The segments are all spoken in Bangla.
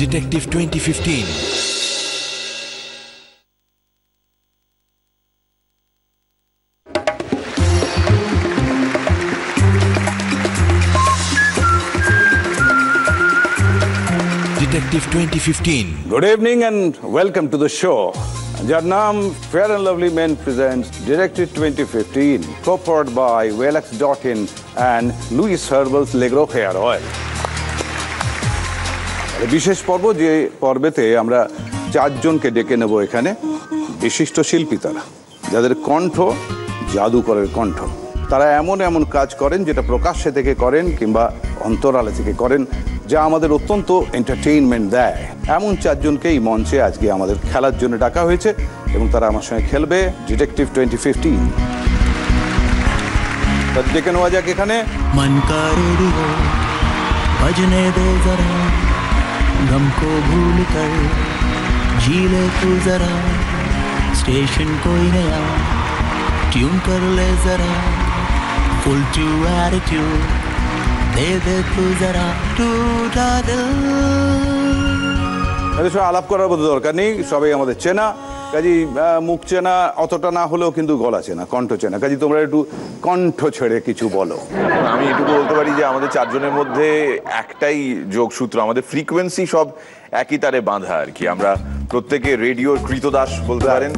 Detective 2015. Detective 2015. Good evening and welcome to the show. যার নাম Fair and Lovely Men presents Detective 2015, co-powered by Wellx.in and Louis Herbal's Legro Hair Oil. বিশেষ পর্ব, যে পর্বেতে আমরা চারজনকে ডেকে নেব এখানে, বিশিষ্ট শিল্পী তারা, যাদের কণ্ঠ জাদুকরের কণ্ঠ। তারা এমন এমন কাজ করেন যেটা প্রকাশ্যে থেকে করেন কিংবা অন্তরালে থেকে করেন, যা আমাদের অত্যন্ত এন্টারটেইনমেন্ট দেয়। এমন চারজনকে এই মঞ্চে আজকে আমাদের খেলার জন্য ডাকা হয়েছে এবং তারা আমার সঙ্গে খেলবে ডিটেকটিভ 2015। তার ডেকে নেওয়া যাক এখানে। मन का रेडियो बजने दे जरा, गम को भूल कर जी ले तू जरा, स्टेशन कोई नया ट्यून कर ले जरा, फुल टू एटीट्यूड दे दे तू जरा टूटा दिल। এদের সঙ্গে আলাপ করার বোধ দরকার নেই, সবাই আমাদের চেনা। কাজী মুখ চেনা অতটা না হলেও কিন্তু গলা চেনা, কণ্ঠ চেনা। কাজী তোমরা একটু কণ্ঠ ছেড়ে কিছু বলো। আমি এটুকু বলতে পারি যে আমাদের চারজনের মধ্যে একটাই যোগসূত্র, আমাদের ফ্রিকোয়েন্সি সব একই তারে বাঁধা আর কি। আমরা প্রত্যেকে রেডিওর কৃতদাস বলতে পারেন।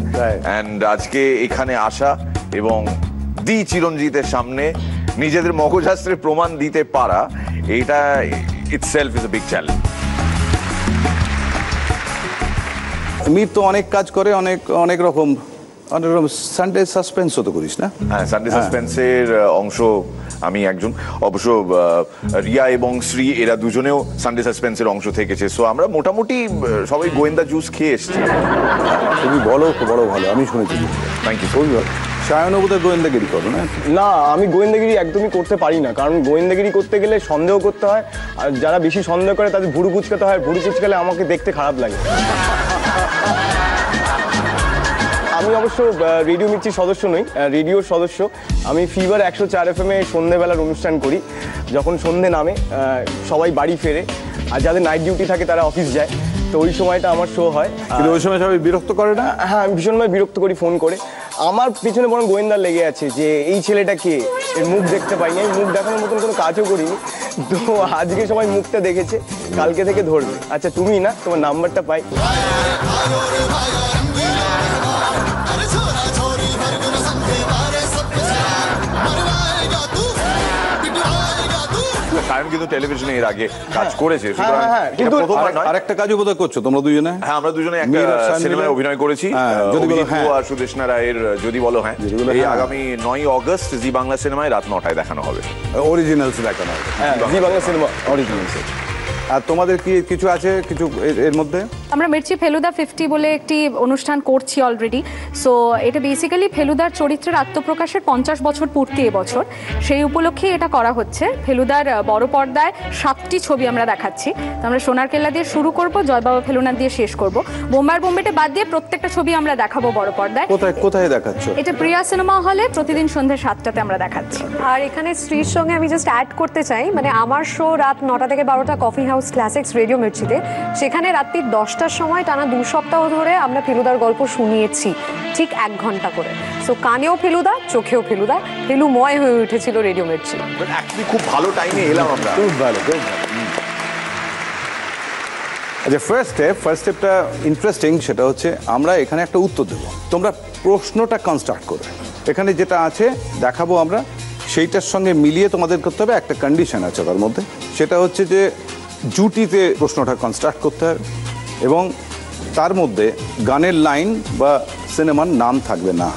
অ্যান্ড আজকে এখানে আসা এবং দি চিরঞ্জিতের সামনে নিজেদের মগজাস্ত্রের প্রমাণ দিতে পারা, এটা itself is a big challenge. Mir তো অনেক কাজ করে, অনেক রকম সানডে সাসপেন্সও তো করিস না? হ্যাঁ, সানডে সাসপেন্সের অংশ আমি একজন। অবশ্য রিয়া এবং শ্রী এরা দুজনেও সানডে সাসপেন্সের অংশ থেকেছে। সো আমরা মোটামুটি সবাই গোয়েন্দা জুস খেয়ে এসছি। তুমি বলো, বড় ভালো, আমি শুনেছি। Thank you. খুবই ভালো। সায়নবুদের গোয়েন্দাগিরি করো না? না, আমি গোয়েন্দাগিরি একদমই করতে পারি না, কারণ গোয়েন্দাগিরি করতে গেলে সন্দেহ করতে হয়, আর যারা বেশি সন্দেহ করে তাদের ভুরু কুচকাতে হয়, ভুরু কুচকালে আমাকে দেখতে খারাপ লাগে। আমি অবশ্য রেডিও মির্চির সদস্য নই, রেডিওর সদস্য। আমি ফিভার 104 FM এ সন্ধ্যেবেলার অনুষ্ঠান করি। যখন সন্ধ্যে নামে সবাই বাড়ি ফেরে, আর যাদের নাইট ডিউটি থাকে তারা অফিস যায়, তো ওই সময়টা আমার শো হয়। কিন্তু ওই সময় সবাই বিরক্ত করে না? হ্যাঁ, আমি ভীষণভাবে বিরক্ত করি ফোন করে। আমার পিছনে বরং গোয়েন্দা লেগে আছে যে এই ছেলেটা কে, এর মুখ দেখতে পাইনি, আমি মুখ দেখানোর মতন কোনো কাজও করিনি। তো আজকে সবাই মুখটা দেখেছে, কালকে থেকে ধরবে। আচ্ছা, তুমি না, তোমার নাম্বারটা পাই। সায়ন কিন্তু টেলিভিশনে এর আগে কাজ করেছে, কিন্তু আরেকটা কাজও বোধহয় করছো তোমরা দুজনে। হ্যাঁ, আমরা দুজনে একটা সিনেমায় অভিনয় করেছি, আর সুদেষ্ণা রায়ের যদি বলো। হ্যাঁ, এই আগামী 9 অগস্ট জি বাংলা সিনেমায় রাত 9টায় দেখানো হবে। অরিজিনালস দেখানো হবে, জি বাংলা সিনেমা অরিজিনালস। আর তোমাদের কি কিছু আছে কিছু এর মধ্যে? আমরা মির্চি ফেলুদা 50 বলে একটি অনুষ্ঠান করছি অলরেডি। সো এটা বেসিক্যালি ফেলুদার চরিত্রের আত্মপ্রকাশের 50 বছর পূর্তি এবছর, সেই উপলক্ষে এটা করা হচ্ছে। ফেলুদার বড় পর্দায় 7টি ছবি আমরা দেখাচ্ছি। তো আমরা সোনার কেল্লা দিয়ে শুরু করব, জয় বাবা ফেলুনা দিয়ে শেষ করব। বোম্বেটা বাদ দিয়ে প্রত্যেকটা ছবি আমরা দেখাবো বড় পর্দায়। কোথায় দেখাচ্ছ? এটা প্রিয়া সিনেমা হলে প্রতিদিন সন্ধ্যে 7টাতে আমরা দেখাচ্ছি। আর এখানে শ্রীর সঙ্গে আমি জাস্ট অ্যাড করতে চাই, মানে আমার শো রাত 9টা থেকে 12টা কফি হাউস ক্লাসিক্স রেডিও মির্চিতে। সেখানে রাত্রি 10টার সময় টানা 2 সপ্তাহ ধরে আমরা ফেলুদার গল্প শুনিয়েছি, ঠিক 1 ঘন্টা করে। সো কানেও ফেলুদা, চোখেও ফেলুদা, ফেলুময় হয়ে উঠেছিল রেডিও মির্চি। অ্যাকচুয়ালি খুব ভালো টাইমে এলাম আমরা। খুব ভালো। আচ্ছা, ফার্স্ট স্টেপটা ইন্টারেস্টিং। সেটা হচ্ছে আমরা এখানে একটা উত্তর দেবো, তোমরা প্রশ্নটা কনস্ট্রাক্ট করবে। এখানে যেটা আছে দেখাবো আমরা, সেইটার সঙ্গে মিলিয়ে তোমাদের করতে হবে। একটা কন্ডিশন আছে তার মধ্যে, সেটা হচ্ছে যে জুটিতে প্রশ্নটা কনস্ট্রাক্ট করতে হবে এবং তার মধ্যে গানের লাইন বা সিনেমার নাম থাকবে না।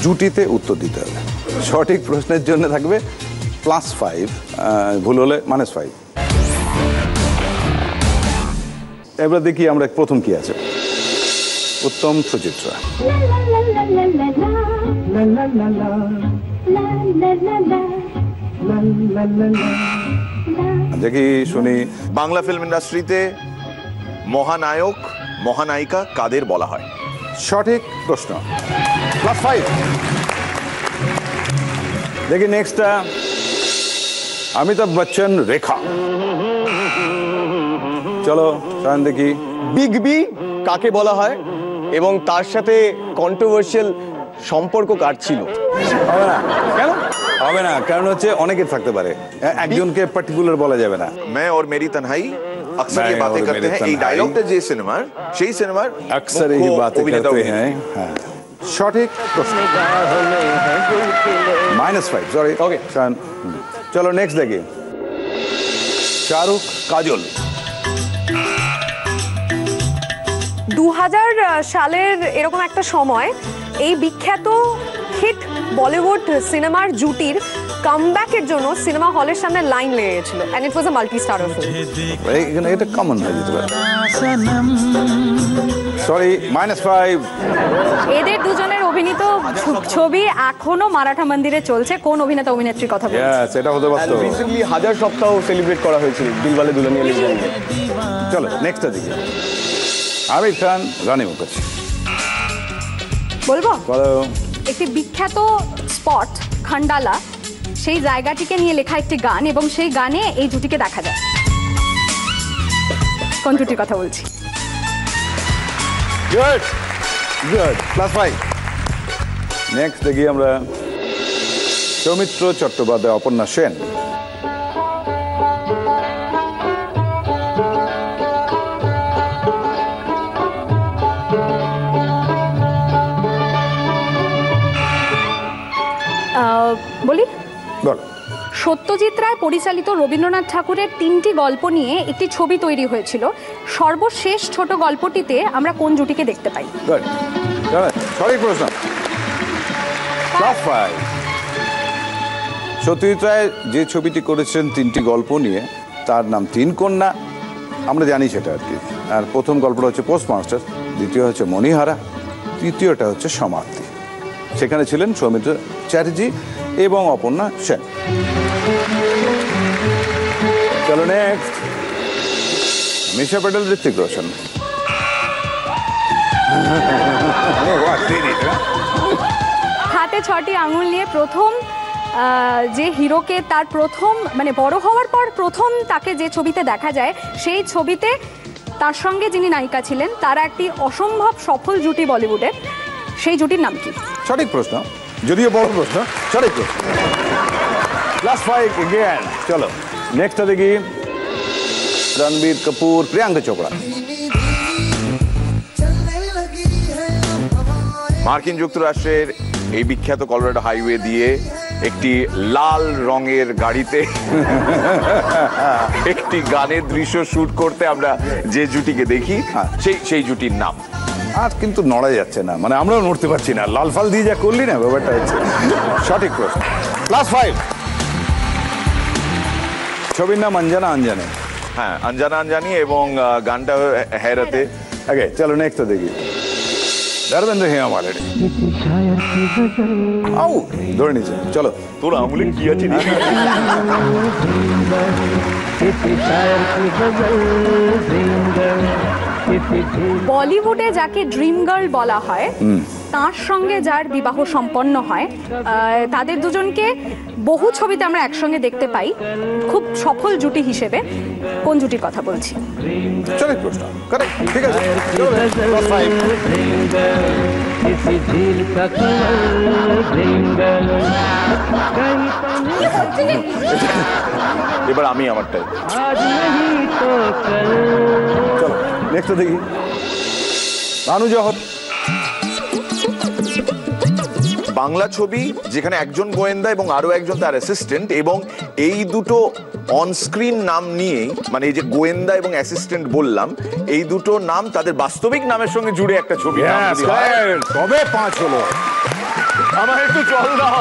জুটিতে উত্তর দিতে হবে। সঠিক প্রশ্নের জন্য থাকবে +5, ভুল হলে -5। এবার দেখি আমরা প্রথম কি আছে। উত্তম সুচিত্রা। দেখি শুনি, বাংলা ফিল্ম ইন্ডাস্ট্রিতে মহানায়ক মহানায়িকা কাদের বলা হয়? সঠিক প্রশ্ন, +5। দেখি নেক্সটটা, অমিতাভ বচ্চন রেখা। চলো সায়ন দেখি। বিগ বি কাকে বলা হয় এবং তার সাথে কন্ট্রোভার্সিয়াল সম্পর্ক কার ছিল? হবে না কেন? হবে না কারণ হচ্ছে অনেকের থাকতে পারে, একজনকে পার্টিকুলার বলা যাবে না। मैं और मेरी तन्हाई अक्सर ये मैं बातें और करते मेरी हैं। এই तन्हाई। ডায়লগটা যে সিনেমার, সেই সিনেমার अक्सर ये बातें करते हैं। হ্যাঁ সঠিক প্রশ্ন। -5 সরি। Okay. সায়ন চলো নেক্সট দেখি। শাহরুখ কাজল। 2000 সালের এরকম একটা সময় এই বিখ্যাত হিট বলিউড সিনেমার জুটির কামব্যাকের জন্য সিনেমা হলের সামনে লাইন লেগে গেছিল and it was a multi starrer film. এখানে এটা কমন হয়ে যেতে পারে। সরি -5। এদের দুজনের অভিনীত ছবি এখনো মারাঠা মন্দিরে চলছে। কোন অভিনেতা অভিনেত্রীর কথা বলছি? ইয়েস এটা হতে পারতো। রিসেন্টলি 1000 সপ্তাহ সেলিব্রেট করা হয়েছিল দিলওয়ালে দুলহানিয়া লে যায়েঙ্গে। চলো নেক্সটটা দেখি। আমির খান, রানী মুখার্জি। বলবো বলো। একটি বিখ্যাত স্পট খন্ডালা, সেই জায়গাটিকে নিয়ে লেখা একটি গান এবং সেই গানে এই জুটিকে দেখা যায়। কোন জুটির কথা বলছি? Good good +5। নেক্সট দেখি আমরা সৌমিত্র চট্টোপাধ্যায়, অপর্ণা সেন। বলি বলো। সত্যজিৎ রায় পরিচালিত রবীন্দ্রনাথ ঠাকুরের 3টি গল্প নিয়ে একটি ছবি তৈরি হয়েছিল। সর্বশেষ ছোট গল্পটিতে আমরা কোন জুটিকে দেখতে পাই? গুড সঠিক প্রশ্ন। +5। সত্যজিৎ রায় যে ছবিটি করেছেন 3টি গল্প নিয়ে, তার নাম 3 কন্যা, আমরা জানি সেটা আর কি। আর প্রথম গল্পটা হচ্ছে পোস্টমাস্টার, দ্বিতীয় হচ্ছে মণিহারা, তৃতীয়টা হচ্ছে সমাপ্তি। সেখানে ছিলেন সৌমিত্র চ্যাটার্জি এবং অপর্ণা সেন। চলো নেক্সট। মিশা প্যাটেল, ঋত্বিক রোশন। হাতে 6টি আঙুল নিয়ে প্রথম যে হিরোকে তার প্রথম মানে বড় হওয়ার পর প্রথম তাকে যে ছবিতে দেখা যায়, সেই ছবিতে তার সঙ্গে যিনি নায়িকা ছিলেন তারা একটি অসম্ভব সফল জুটি বলিউডের। সেই জুটির নাম কি? সঠিক প্রশ্ন, যদিও বড় প্রশ্ন। সঠিক প্রশ্ন। +5 again। চলো নেক্সটটা দেখি। রণবীর কাপুর, প্রিয়াঙ্কা চোপড়া। মার্কিন যুক্তরাষ্ট্রের এই বিখ্যাত কলোরাডো হাইওয়ে দিয়ে একটি লাল রঙের গাড়িতে একটি গানের দৃশ্য শুট করতে আমরা যে জুটিকে দেখি, সেই জুটির নাম। আর কিন্তু নড়া যাচ্ছে না, মানে আমরাও নড়তে পারছি না। লাল ফাল দিয়ে যা করলি না, ব্যাপারটা হচ্ছে। সঠিক প্রশ্ন। +5। ছবির নাম অঞ্জানা আঞ্জানে। হ্যাঁ, অঞ্জানা আঞ্জানি এবং গানটা হেরাতে। ওকে চলো নেক্সটটা দেখি। ধর্মেন্দ্র হেমামালিনী। আউ ধরে নিচে। চলো। তোর আঙুলে কি আছে? বলিউডে যাকে ড্রিম গার্ল বলা হয়, তার সঙ্গে যার বিবাহ সম্পন্ন হয়, তাদের দুজনকে বহু ছবিতে আমরা একসঙ্গে দেখতে পাই খুব সফল জুটি হিসেবে। কোন জুটির কথা বলছি? সঠিক প্রশ্ন। কারেক্ট, ঠিক আছে। +5। এবার আমি আমারটাই। চলো নেক্সট দেখি। ভানু জহর। বাংলা ছবি যেখানে একজন গোয়েন্দা এবং আরো একজন তার অ্যাসিস্ট্যান্ট, এবং এই দুটো অনস্ক্রিন নাম নিয়েই, মানে এই যে গোয়েন্দা এবং অ্যাসিস্ট্যান্ট বললাম, এই দুটো নাম তাদের বাস্তবিক নামের সঙ্গে জুড়ে একটা ছবি। তবে 5 হলো। আমার একটু জল দাও।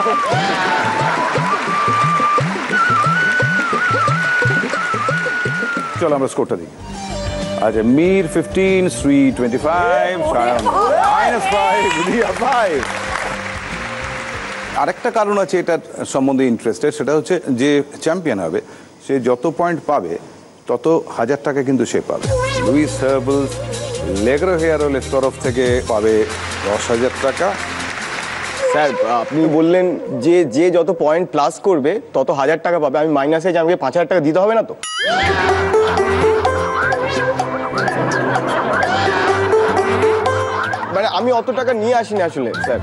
চলো আমরা স্কোরটা দিই। আচ্ছা, মীর 15, শ্রী 25, সায়ন -5, রিয়া 5। আরেকটা কারণ আছে এটার সম্বন্ধে ইন্টারেস্টেড, সেটা হচ্ছে যে চ্যাম্পিয়ন হবে সে যত পয়েন্ট পাবে তত 1000 টাকা কিন্তু সে পাবে। লুইস হার্বলস লেগ্রো হেয়ার অয়েলের তরফ থেকে পাবে 10,000 টাকা। স্যার আপনি বললেন যে যত পয়েন্ট প্লাস করবে তত 1000 টাকা পাবে। আমি মাইনাসে যে আমাকে 5000 টাকা দিতে হবে না তো? মানে আমি অত টাকা নিয়ে আসিনি আসলে স্যার।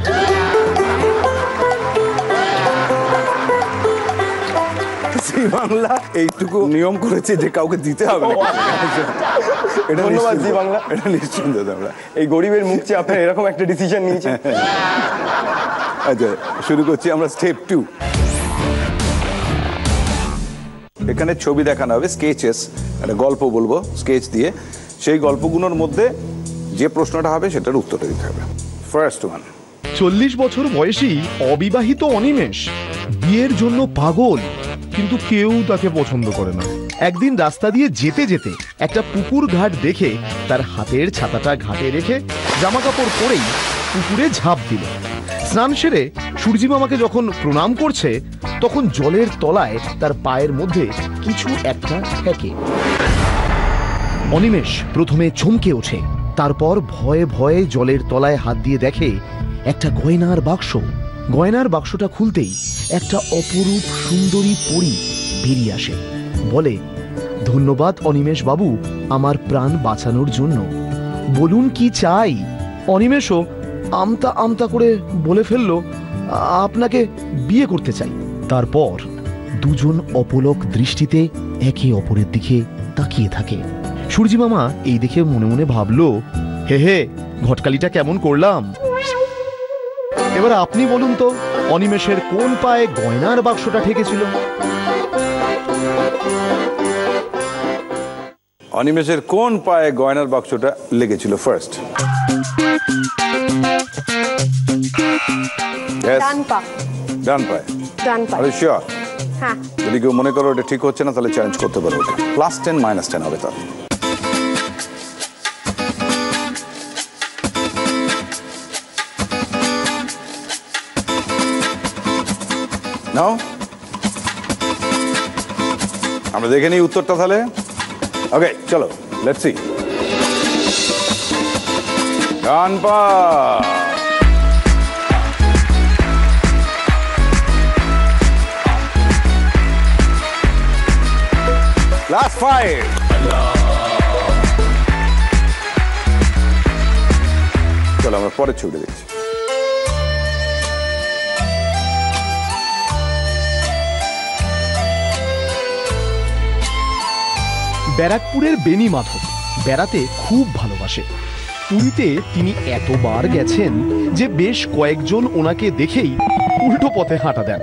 জি বাংলা এইটুকু নিয়ম করেছে যে কাউকে দিতে হবে না। এটা ধন্যবাদ জি বাংলা। এটা নিশ্চিন্ত আমরা এই গরিবের মুখ চেয়ে আপনার এরকম একটা ডিসিশন নিয়েছেন। আচ্ছা শুরু করছি আমরা স্টেপ 2। এখানে ছবি দেখানো হবে, স্কেচেস, একটা গল্প বলবো স্কেচ দিয়ে, সেই গল্পগুলোর মধ্যে যে প্রশ্নটা হবে সেটার উত্তরটা দিতে হবে। First one. 40 বছর বয়সী অবিবাহিত অনিমেষ বিয়ের জন্য পাগল, কিন্তু কেউ তাকে পছন্দ করে না। একদিন রাস্তা দিয়ে যেতে যেতে একটা পুকুর ঘাট দেখে তার হাতের ছাতাটা ঘাটে রেখে জামা কাপড় পরেই পুকুরে ঝাঁপ দিল। স্নান সেরে সূর্যি মামাকে যখন প্রণাম করছে তখন জলের তলায় তার পায়ের মধ্যে কিছু একটা ঠেকে। অনিমেষ প্রথমে চমকে ওঠে, তারপর ভয়ে ভয়ে জলের তলায় হাত দিয়ে দেখে একটা গয়নার বাক্স। গয়নার বাক্সটা খুলতেই একটা অপরূপ সুন্দরী পরী বেরিয়ে আসে, বলে, ধন্যবাদ অনিমেষ বাবু আমার প্রাণ বাঁচানোর জন্য, বলুন কি চাই। অনিমেষও আমতা আমতা করে বলে ফেলল, আপনাকে বিয়ে করতে চাই। তারপর দুজন অপলক দৃষ্টিতে একে অপরের দিকে তাকিয়ে থাকে। সূর্যি মামা এই দেখে মনে মনে ভাবলো, হে হে ঘটকালিটা কেমন করলাম। এবার আপনি বলুন তো অনিমেষের কোন পায়ে গয়নার বাক্সটা ঠেকেছিল? অনিমেষের কোন পায়ে গয়নার বাক্সটা লেগেছিল? ফার্স্ট ডান পা। ডান পায়ে। ডান পা। আরে শিওর? হ্যাঁ। যদি কেউ মনে করো এটা ঠিক হচ্ছে না তাহলে চ্যালেঞ্জ করতে পারো ওকে। +10 -10 হবে তার। নাও আমরা দেখে নিই উত্তরটা তাহলে। ওকে চলো লেটস সি। ডান পা। Last 5. চলো আমরা পরের ছবিটা দেখছি। ব্যারাকপুরের বেনি মাধব বেড়াতে খুব ভালোবাসে। পুরীতে তিনি এতবার গেছেন যে বেশ কয়েকজন ওনাকে দেখেই উল্টো পথে হাঁটা দেন।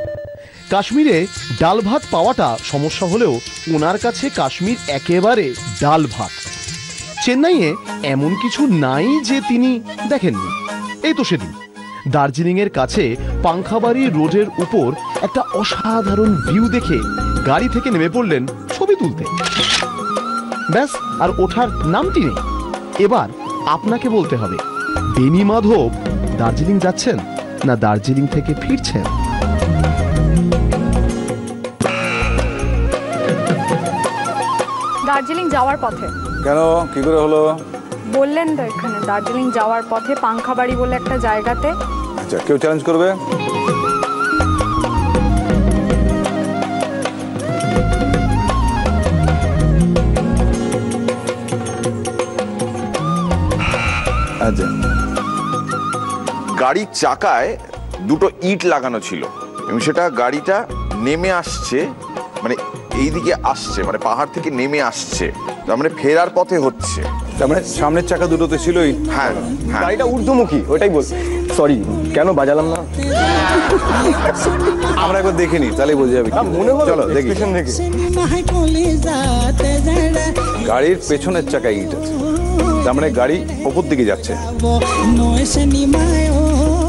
কাশ্মীরে ডাল ভাত পাওয়াটা সমস্যা হলেও ওনার কাছে কাশ্মীর একেবারে ডাল ভাত। চেন্নাইয়ে এমন কিছু নাই যে তিনি দেখেননি। এই তো সেদিন দার্জিলিংয়ের কাছে পাংখাবাড়ি রোডের উপর একটা অসাধারণ ভিউ দেখে গাড়ি থেকে নেমে পড়লেন ছবি তুলতে। ব্যাস আর ওঠার নামটি নেই। এবার আপনাকে বলতে হবে বেনি মাধব দার্জিলিং যাচ্ছেন না দার্জিলিং থেকে ফিরছেন? দার্জিলিং যাওয়ার পথে। কেন কি করে হলো? বললেন তো এখানে দার্জিলিং যাওয়ার পথে পাংখাবাড়ি বলে একটা জায়গাতে। আচ্ছা কেউ চ্যালেঞ্জ করবে? আচ্ছা গাড়ির চাকায় দুটো ইট লাগানো ছিল এবং সেটা গাড়িটা নেমে আসছে, মানে এইদিকে আসছে, মানে পাহাড় থেকে নেমে আসছে, তার মানে ফেরার পথে হচ্ছে। তার মানে সামনের চাকা দুটোতে ছিল ইট। হ্যাঁ হ্যাঁ গাড়িটা ঊর্ধ্বমুখী, ওটাই বল। সরি কেন বাজালাম না? আমরা একবার দেখে নিই তাহলে বোঝা যাবে। মনে হলো চলো দেখি। expression দেখে। গাড়ির পেছনের চাকায় ইট আছে, তার মানে গাড়ি ওপর দিকে যাচ্ছে।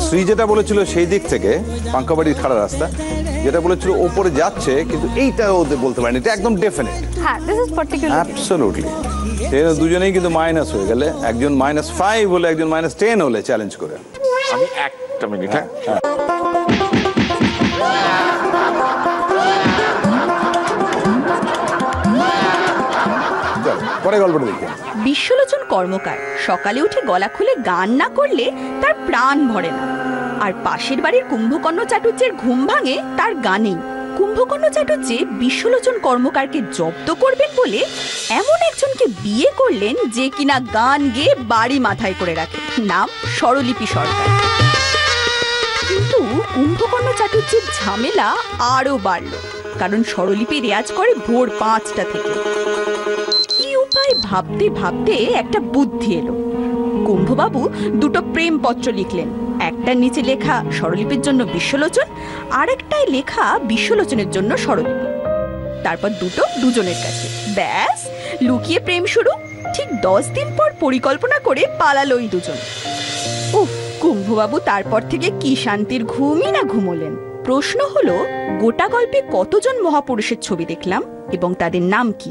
শ্রী যেটা বলেছিল সেই দিক থেকে পাংখাবাড়ির খাড়া রাস্তা, যেটা বলেছিল ওপরে যাচ্ছে, কিন্তু এইটা ওদের বলতে পারেনি, এটা একদম ডেফিনেট। হ্যাঁ, দিস ইজ পার্টিকুলার। অ্যাবসলিউটলি। দুজনেই কিন্তু মাইনাস হয়ে গেলে, একজন -5 হলে একজন -10 হলে চ্যালেঞ্জ করে। আমি একটা মিনিট। হ্যাঁ পরে গল্পটা দেখি। বিশ্বলোচন কর্মকার সকালে উঠে গলা খুলে গান না করলে তার প্রাণ ভরে না। আর পাশের বাড়ির কুম্ভকর্ণ চাটুর্যের ঘুম ভাঙে তার গানেই। কুম্ভকর্ণ চ্যাটার্জি বিশ্বলোচন কর্মকারকে জব্দ করবেন বলে এমন একজনকে বিয়ে করলেন যে কিনা গান গেয়ে বাড়ি মাথায় করে রাখে, নাম স্বরলিপি সরকার। কিন্তু কুম্ভকর্ণ চ্যাটার্জির ঝামেলা আরো বাড়ল, কারণ স্বরলিপি রেয়াজ করে ভোর 5টা থেকে। কি উপায় ভাবতে ভাবতে একটা বুদ্ধি এলো। কুম্ভবাবু দুটো প্রেমপত্র লিখলেন, একটার নিচে লেখা স্বরলিপির জন্য বিশ্বলোচন, আর একটায় লেখা বিশ্বলোচনের জন্য স্বরলিপি। তারপর দুটো দুজনের কাছে, ব্যাস লুকিয়ে প্রেম শুরু। ঠিক 10 দিন পর পরিকল্পনা করে পালালো এই দুজন। উফ, কুম্ভবাবু তারপর থেকে কি শান্তির ঘুমই না ঘুমোলেন। প্রশ্ন হলো, গোটা গল্পে কতজন মহাপুরুষের ছবি দেখলাম এবং তাদের নাম কি?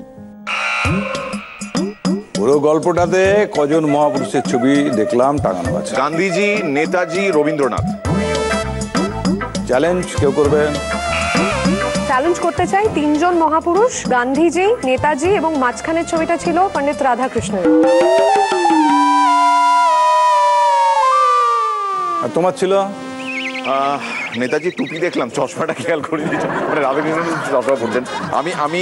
পুরো গল্পটাতে কজন মহাপুরুষের ছবি দেখলাম টাঙানো আছে? গান্ধীজি, নেতাজি, রবীন্দ্রনাথ। চ্যালেঞ্জ কেউ করবে? চ্যালেঞ্জ করতে চাই 3 জন মহাপুরুষ, গান্ধীজি, নেতাজি এবং মাঝখানের ছবিটা ছিল পণ্ডিত রাধাকৃষ্ণের। আর তোমার ছিল? নেতাজি টুপি দেখলাম, চশমাটা খেয়াল করে দিয়েছি, মানে রাধাকৃষ্ণ চশমা পড়তেন। আমি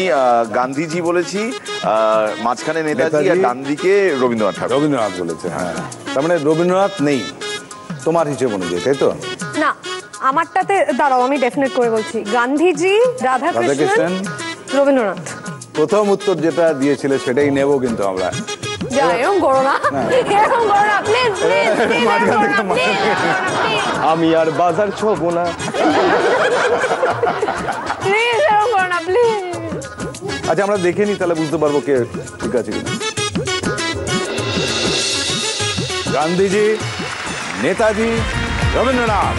গান্ধীজি বলেছি, মাঝখানে নেতাজি, আর ডান দিকে রবীন্দ্রনাথ ঠাকুর। রবীন্দ্রনাথ বলেছে, হ্যাঁ। তার মানে রবীন্দ্রনাথ নেই তোমার হিসেব অনুযায়ী, তাই তো? না, আমারটাতে দাঁড়াও, আমি ডেফিনেট করে বলছি, গান্ধীজি, রাধাকৃষ্ণন, রবীন্দ্রনাথ। প্রথম উত্তর যেটা দিয়েছিলে সেটাই নেব কিন্তু আমরা। এরকম করো না, এরকম করো না প্লিজ। আমি আর বাজার ছোব না, প্লিজ এরকম করো না প্লিজ। আচ্ছা, আমরা দেখে নি, তাহলে বুঝতে পারবো কে ঠিক আছে কিনা। গান্ধীজি, নেতাজি, রবীন্দ্রনাথ।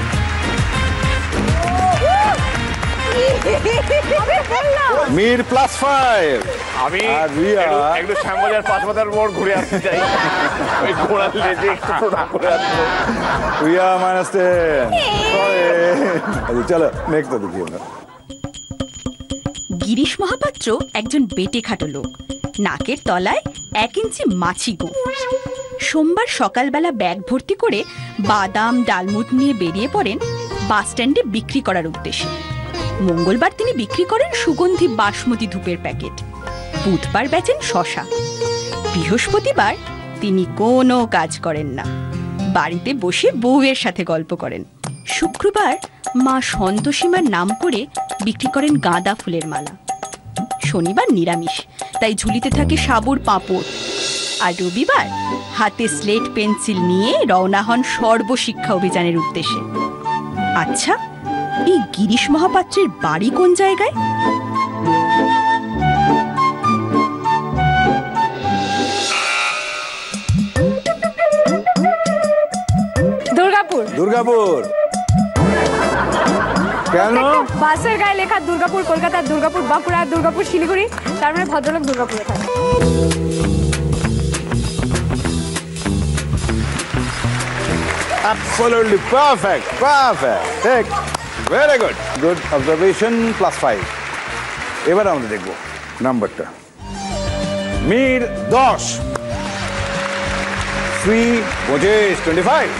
মির +5। আমি একটু শ্যামবাজার 5 মাথার মোড় ঘুরে আসতে চাই, ওই ঘোড়ার লেজে একটু প্রণাম করে আসবো। রিয়া -10। আচ্ছা চলো নেক্সট দেখি আমরা। গিরিশ মহাপাত্র একজন বেটে খাটো লোক, নাকের তলায় 1 ইঞ্চি মাছি গোঁফ। সোমবার সকালবেলা ব্যাগ ভর্তি করে বাদাম ডালমুট নিয়ে বেরিয়ে পড়েন বাস স্ট্যান্ডে বিক্রি করার উদ্দেশ্যে। মঙ্গলবার তিনি বিক্রি করেন সুগন্ধি বাসমতি ধূপের প্যাকেট, বুধবার বেচেন শশা, বৃহস্পতিবার তিনি কোনো কাজ করেন না, বাড়িতে বসে বউয়ের সাথে গল্প করেন। শুক্রবার মা সন্তোষীমার নাম করে বিক্রি করেন গাঁদা ফুলের মালা। শনিবার নিরামিষ, তাই ঝুলিতে থাকে সাবুর পাঁপড়। আর রবিবার হাতে স্লেট পেন্সিল নিয়ে রওনা হন সর্বশিক্ষা অভিযানের উদ্দেশ্যে। আচ্ছা, এই গিরিশ মহাপাত্রের বাড়ি কোন জায়গায়? দুর্গাপুর। দুর্গাপুর কেন? বাসের গায়ে লেখা দুর্গাপুর, কলকাতার দুর্গাপুর, বাঁকুড়া, দুর্গাপুর, শিলিগুড়ি, তার মানে ভদ্রলোক দুর্গাপুরে থাকে। Absolutely perfect, perfect. Take. Very good. Good observation, +5. এবার আমরা দেখব নাম্বারটা। মির 10, 3 25।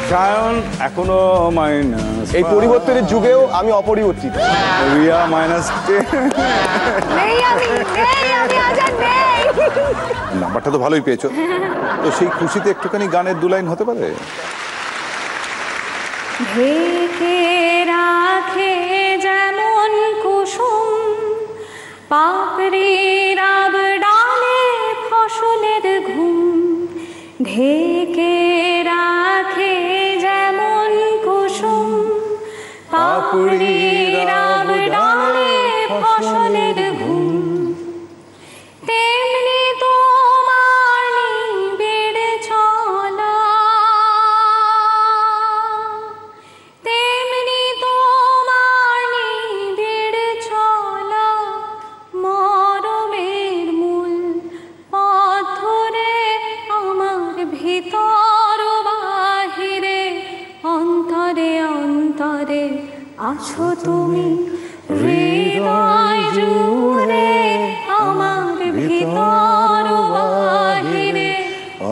সায়ন এখনো মাইনাস। এই পরিবর্তনের যুগেও আমি অপরিবর্তিত। রিয়া -10। নাম্বারটা তো ভালোই পেয়েছো, তো সেই খুশিতে একটুখানি গানের 2 লাইন হতে পারে? ঢেকে রাখে যেমন কুসুম পাপড়ি রাব ডালে ফসলের ঘুম, ঢেকে রাখে যেমন কুসুম পাপড়ি রাব ডালে ফসলের ঘুম, তেমনি তোমার নিবিড় চলা, তেমনি তোমার নিবিড় চলা, মরমের মূল পথ ধরে আমার ভিতর বাহিরে, অন্তরে অন্তরে আছো তুমি, হৃদয় জুড়ে আমার ভিতর বাহিরে,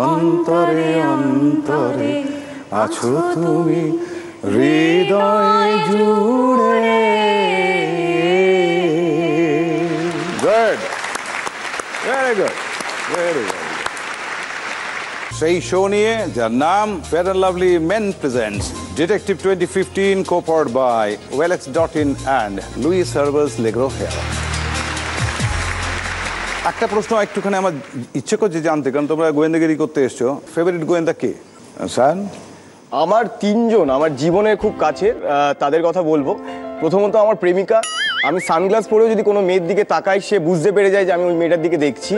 অন্তরে অন্তরে আছো তুমি, হৃদয় জুড়ে। Good, very good, very good. সেই শো নিয়ে যার নাম fair and lovely men presents detective 2015, co-powered by Wellx.in and Louis Herbal's Legro Hair। একটা প্রশ্ন একটুখানি আমার ইচ্ছে করছে জানতে, কারণ তোমরা গোয়েন্দাগিরি করতে এসছো। ফেভারিট গোয়েন্দা কে? স্যার, আমার তিনজন আমার জীবনের খুব কাছের, তাদের কথা বলবো। প্রথমত আমার প্রেমিকা। আমি সানগ্লাস পরেও যদি কোনো মেয়ের দিকে তাকাই, সে বুঝতে পেরে যায় যে আমি ওই মেয়েটার দিকে দেখছি।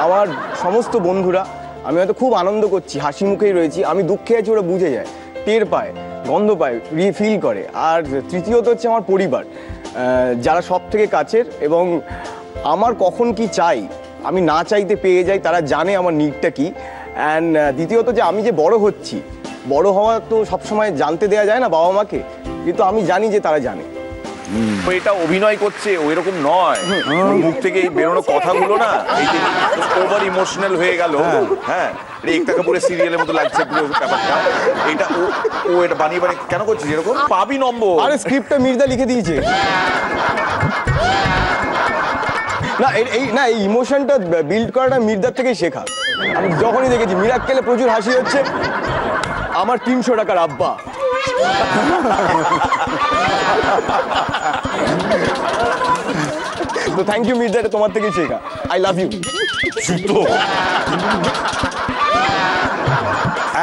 আমার সমস্ত বন্ধুরা, আমি হয়তো খুব আনন্দ করছি, হাসি মুখেই রয়েছি, আমি দুঃখে আছি, ওরা বুঝে যায়, টের পায়, গন্ধ পায়, ফিল করে। আর তৃতীয়ত হচ্ছে আমার পরিবার, যারা সব থেকে কাছের, এবং আমার কখন কি চাই আমি না চাইতে পেয়ে যাই, তারা জানে আমার নিডটা কি। অ্যান্ড দ্বিতীয়ত যে আমি যে বড় হচ্ছি, বড় হওয়া তো সবসময় জানতে দেওয়া যায় না বাবা মাকে, কিন্তু আমি জানি যে তারা জানে। এটা অভিনয় করছে, ওই রকম নয়, মুখ থেকে এই বেরোনো কথাগুলো না, এই যে ওভার ইমোশনাল হয়ে গেল। হ্যাঁ, একটা কাপুরে সিরিয়ালের মতো লাগছে পুরো ব্যাপারটা। এটা ও এটা বানিয়ে বানিয়ে কেন করছিস এরকম? পাবি নম্বর। আরে স্ক্রিপ্টটা মির্জা লিখে দিয়েছে। না এই ইমোশনটা বিল্ড করাটা মির্জার থেকেই শেখা। আমি যখনই দেখেছি মিরাক্কেলে প্রচুর হাসি হচ্ছে, আমার 300 টাকার আব্বা। তো থ্যাংক ইউ মির্জা, এটা তোমার থেকেই শেখা। I love you.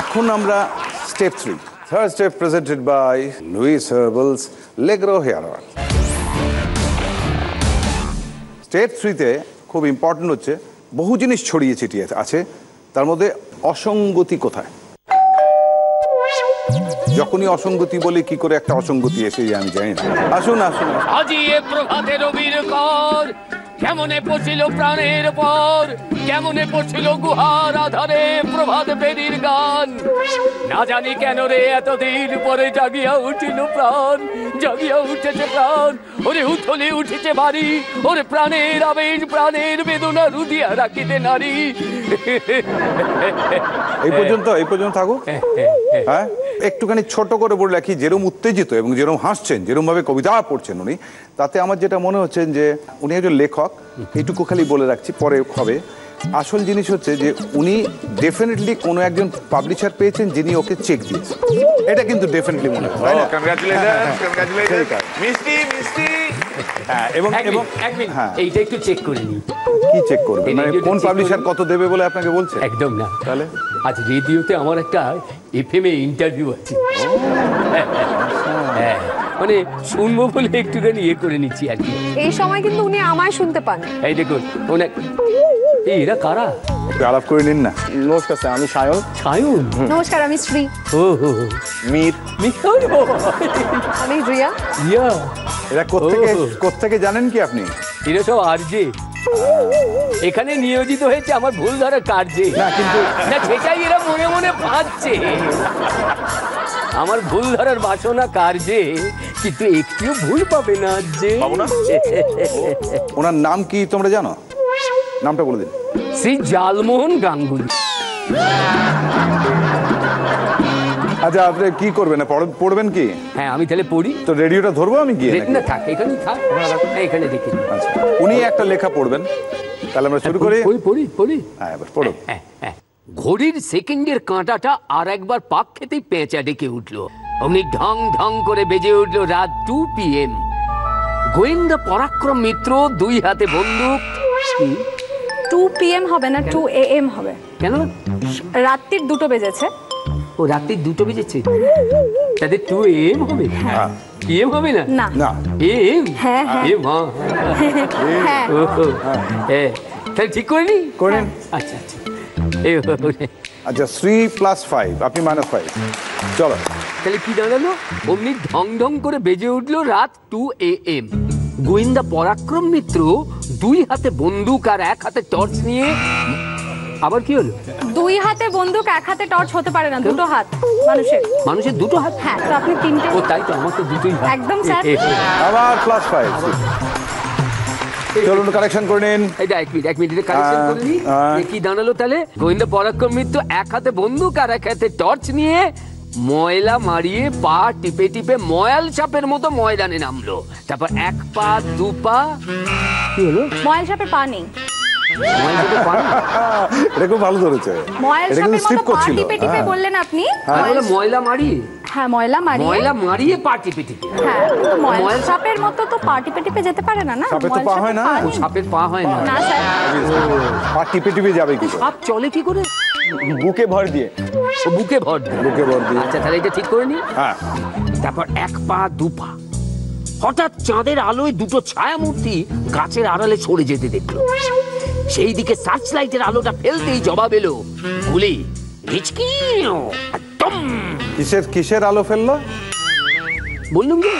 এখন আমরা step 3, third step, presented by Louis Herbals Legro hair oil. Step 3-তে খুব ইম্পর্টেন্ট হচ্ছে, বহু জিনিস ছড়িয়ে ছিটিয়ে আছে, তার মধ্যে অসঙ্গতি কোথায়। যখনই অসঙ্গতি বলে কি করে একটা অসঙ্গতি এসে যায় আমি জানি না। আসুন আসুন। আজি এ প্রভাতে রবির কর, কেমনে পছিল প্রাণের পর, কেমনে পছিল গুহার আধারে প্রভাত বেরির গান। না জানি কেন রে এতদিন পরে জাগিয়া উঠিল প্রাণ, জাগিয়া উঠেছে প্রাণ, ওরে উথলে উঠেছে বাড়ি, ওরে প্রাণের আবেশ প্রাণের বেদনা রুদিয়া রাখিতে নারী। এই পর্যন্ত থাকো। হ্যাঁ, একটুখানি ছোট করে বলে রাখি, যেরকম উত্তেজিত এবং যেরকম হাসছেন, যেরকম ভাবে কবিতা পড়ছেন উনি, তাতে আমার যেটা মনে হচ্ছে যে উনি একজন লেখক। এইটুকু খালি বলে রাখছি, পরে হবে। আসল জিনিস হচ্ছে যে উনি ডেফিনেটলি কোনো একজন পাবলিশার পেয়েছেন যিনি ওকে চেক দিয়েছেন, এটা কিন্তু ডেফিনেটলি মনে হয়। এবং এইটা একটু চেক করে নিই। কি চেক করবে? মানে কোন পাবলিশার কত দেবে বলে আপনাকে বলছে? একদম না। তাহলে আজ রেডিওতে আমার একটা FM এ ইন্টারভিউ আছে, মানে শুনবো বলে একটুখানি করে নিচ্ছি আর কি। এই সময় কিন্তু উনি আমায় শুনতে পান। এই দেখুন, এরা কারা? আলাপ করে নিন না। নমস্কার স্যার, আমি সায়ন। সায়ন? নমস্কার, আমি শ্রী। ও হো, মির। আমি রিয়া। রিয়া? এরা কোত্থেকে জানেন কি আপনি? এরা সব আরজে, এখানে নিয়োজিত হয়েছে আমার ভুল ধরার কার্যে। না কিন্তু না, সেটাই এরা মনে মনে ভাবছে, আমার ভুল ধরার বাসনা কার্যে, কিন্তু একটিও ভুল পাবে না যে। ওনার নাম কি তোমরা জানো? নামটা বলে দিন। শ্রী জালমোহন গাঙ্গুলি। আচ্ছা, আপনি কি করবেন? পড়বেন কি? হ্যাঁ, আমি তাহলে পড়ি। তো রেডিওটা ধরবো আমি গিয়ে? না থাক, এখানে থাক, এখানে দেখি। আচ্ছা, উনি একটা লেখা পড়বেন, তাহলে আমরা শুরু করি। পড়ি। হ্যাঁ, এবার পড়ুন। ঘড়ির সেকেন্ডের কাঁটাটা আর একবার পাক খেতেই পেঁচা ডেকে উঠলো। অমনি ঢং ঢং করে বেজে উঠলো রাত 2 PM। গোয়েন্দা পরাক্রম মিত্র, 2 হাতে বন্দুক। 2 PM হবে না, 2 AM হবে। কেন? রাত্রির 2টো বেজেছে। ও, রাত্রির 2টো বেজেছে, তাদের 2 AM হবে? PM হবে না? না, AM। হ্যাঁ। এ মা, হ্যাঁ, তাহলে ঠিক করে নি? করেন। আচ্ছা। আচ্ছা, 3 + 5, আপনি -5। চলো, তাহলে কি দাঁড়ালো? অমনি ঢং ঢং করে বেজে উঠলো রাত 2 AM। গোয়েন্দা পরাক্রম মিত্র 2 হাতে বন্দুক আর 1 হাতে টর্চ নিয়ে। আবার কি হলো? 2 হাতে বন্দুক, 1 হাতে টর্চ হতে পারে না, 2টো হাত মানুষের 2টো হাত। হ্যাঁ, তো আপনি 3টে। ও তাই তো, আমার তো 2টোই হাত। একদম স্যার। আবার +5। চলুন কালেকশন করে নিন। এটা 1 মিনিট কালেকশন করে নিই। কি দাঁড়ালো তাহলে? গোয়েন্দা পরাক্রম মিত্র 1 হাতে বন্দুক আর 1 হাতে টর্চ নিয়ে ময়লা মারিয়ে পা টিপে টিপে ময়াল সাপের মতো ময়দানে নামলো। তারপর 1 পা 2 পা, কি হলো? ময়াল সাপের পা নেই। ময়াল সাপের পা নেই? এটা খুব ভালো ধরেছে। ময়াল এটা কিন্তু সাপের স্লিপ মতো পা করছিল। টিপে টিপে বললেন আপনি। তাহলে ময়লা মারিয়ে? হ্যাঁ, ময়লা মারিয়ে। ময়লা মারিয়ে পা টিপে টিপে। হ্যাঁ, কিন্তু ময়াল সাপের মতো তো পা টিপে টিপে যেতে পারে না। না, সাপের তো ময়াল পা সাপের হয় না। নেই। সাপের পা হয় না। না স্যার, পা টিপে টিপে যাবে কি করে? সাপ চলে কি করে? বুকে ভর দিয়ে। ও বুকে ভর দেয়। বুকে ভর দিয়ে। আচ্ছা, তাহলে এটা ঠিক করে নি। হ্যাঁ, তারপর 1 পা 2 পা, হঠাৎ চাঁদের আলোয় দুটো ছায়ামূর্তি গাছের আড়ালে সরে যেতে দেখলো। সেই দিকে সার্চ লাইটের আলোটা ফেলতেই জবাব এলো গুলি। কিসের আলো ফেললো? বললুম যে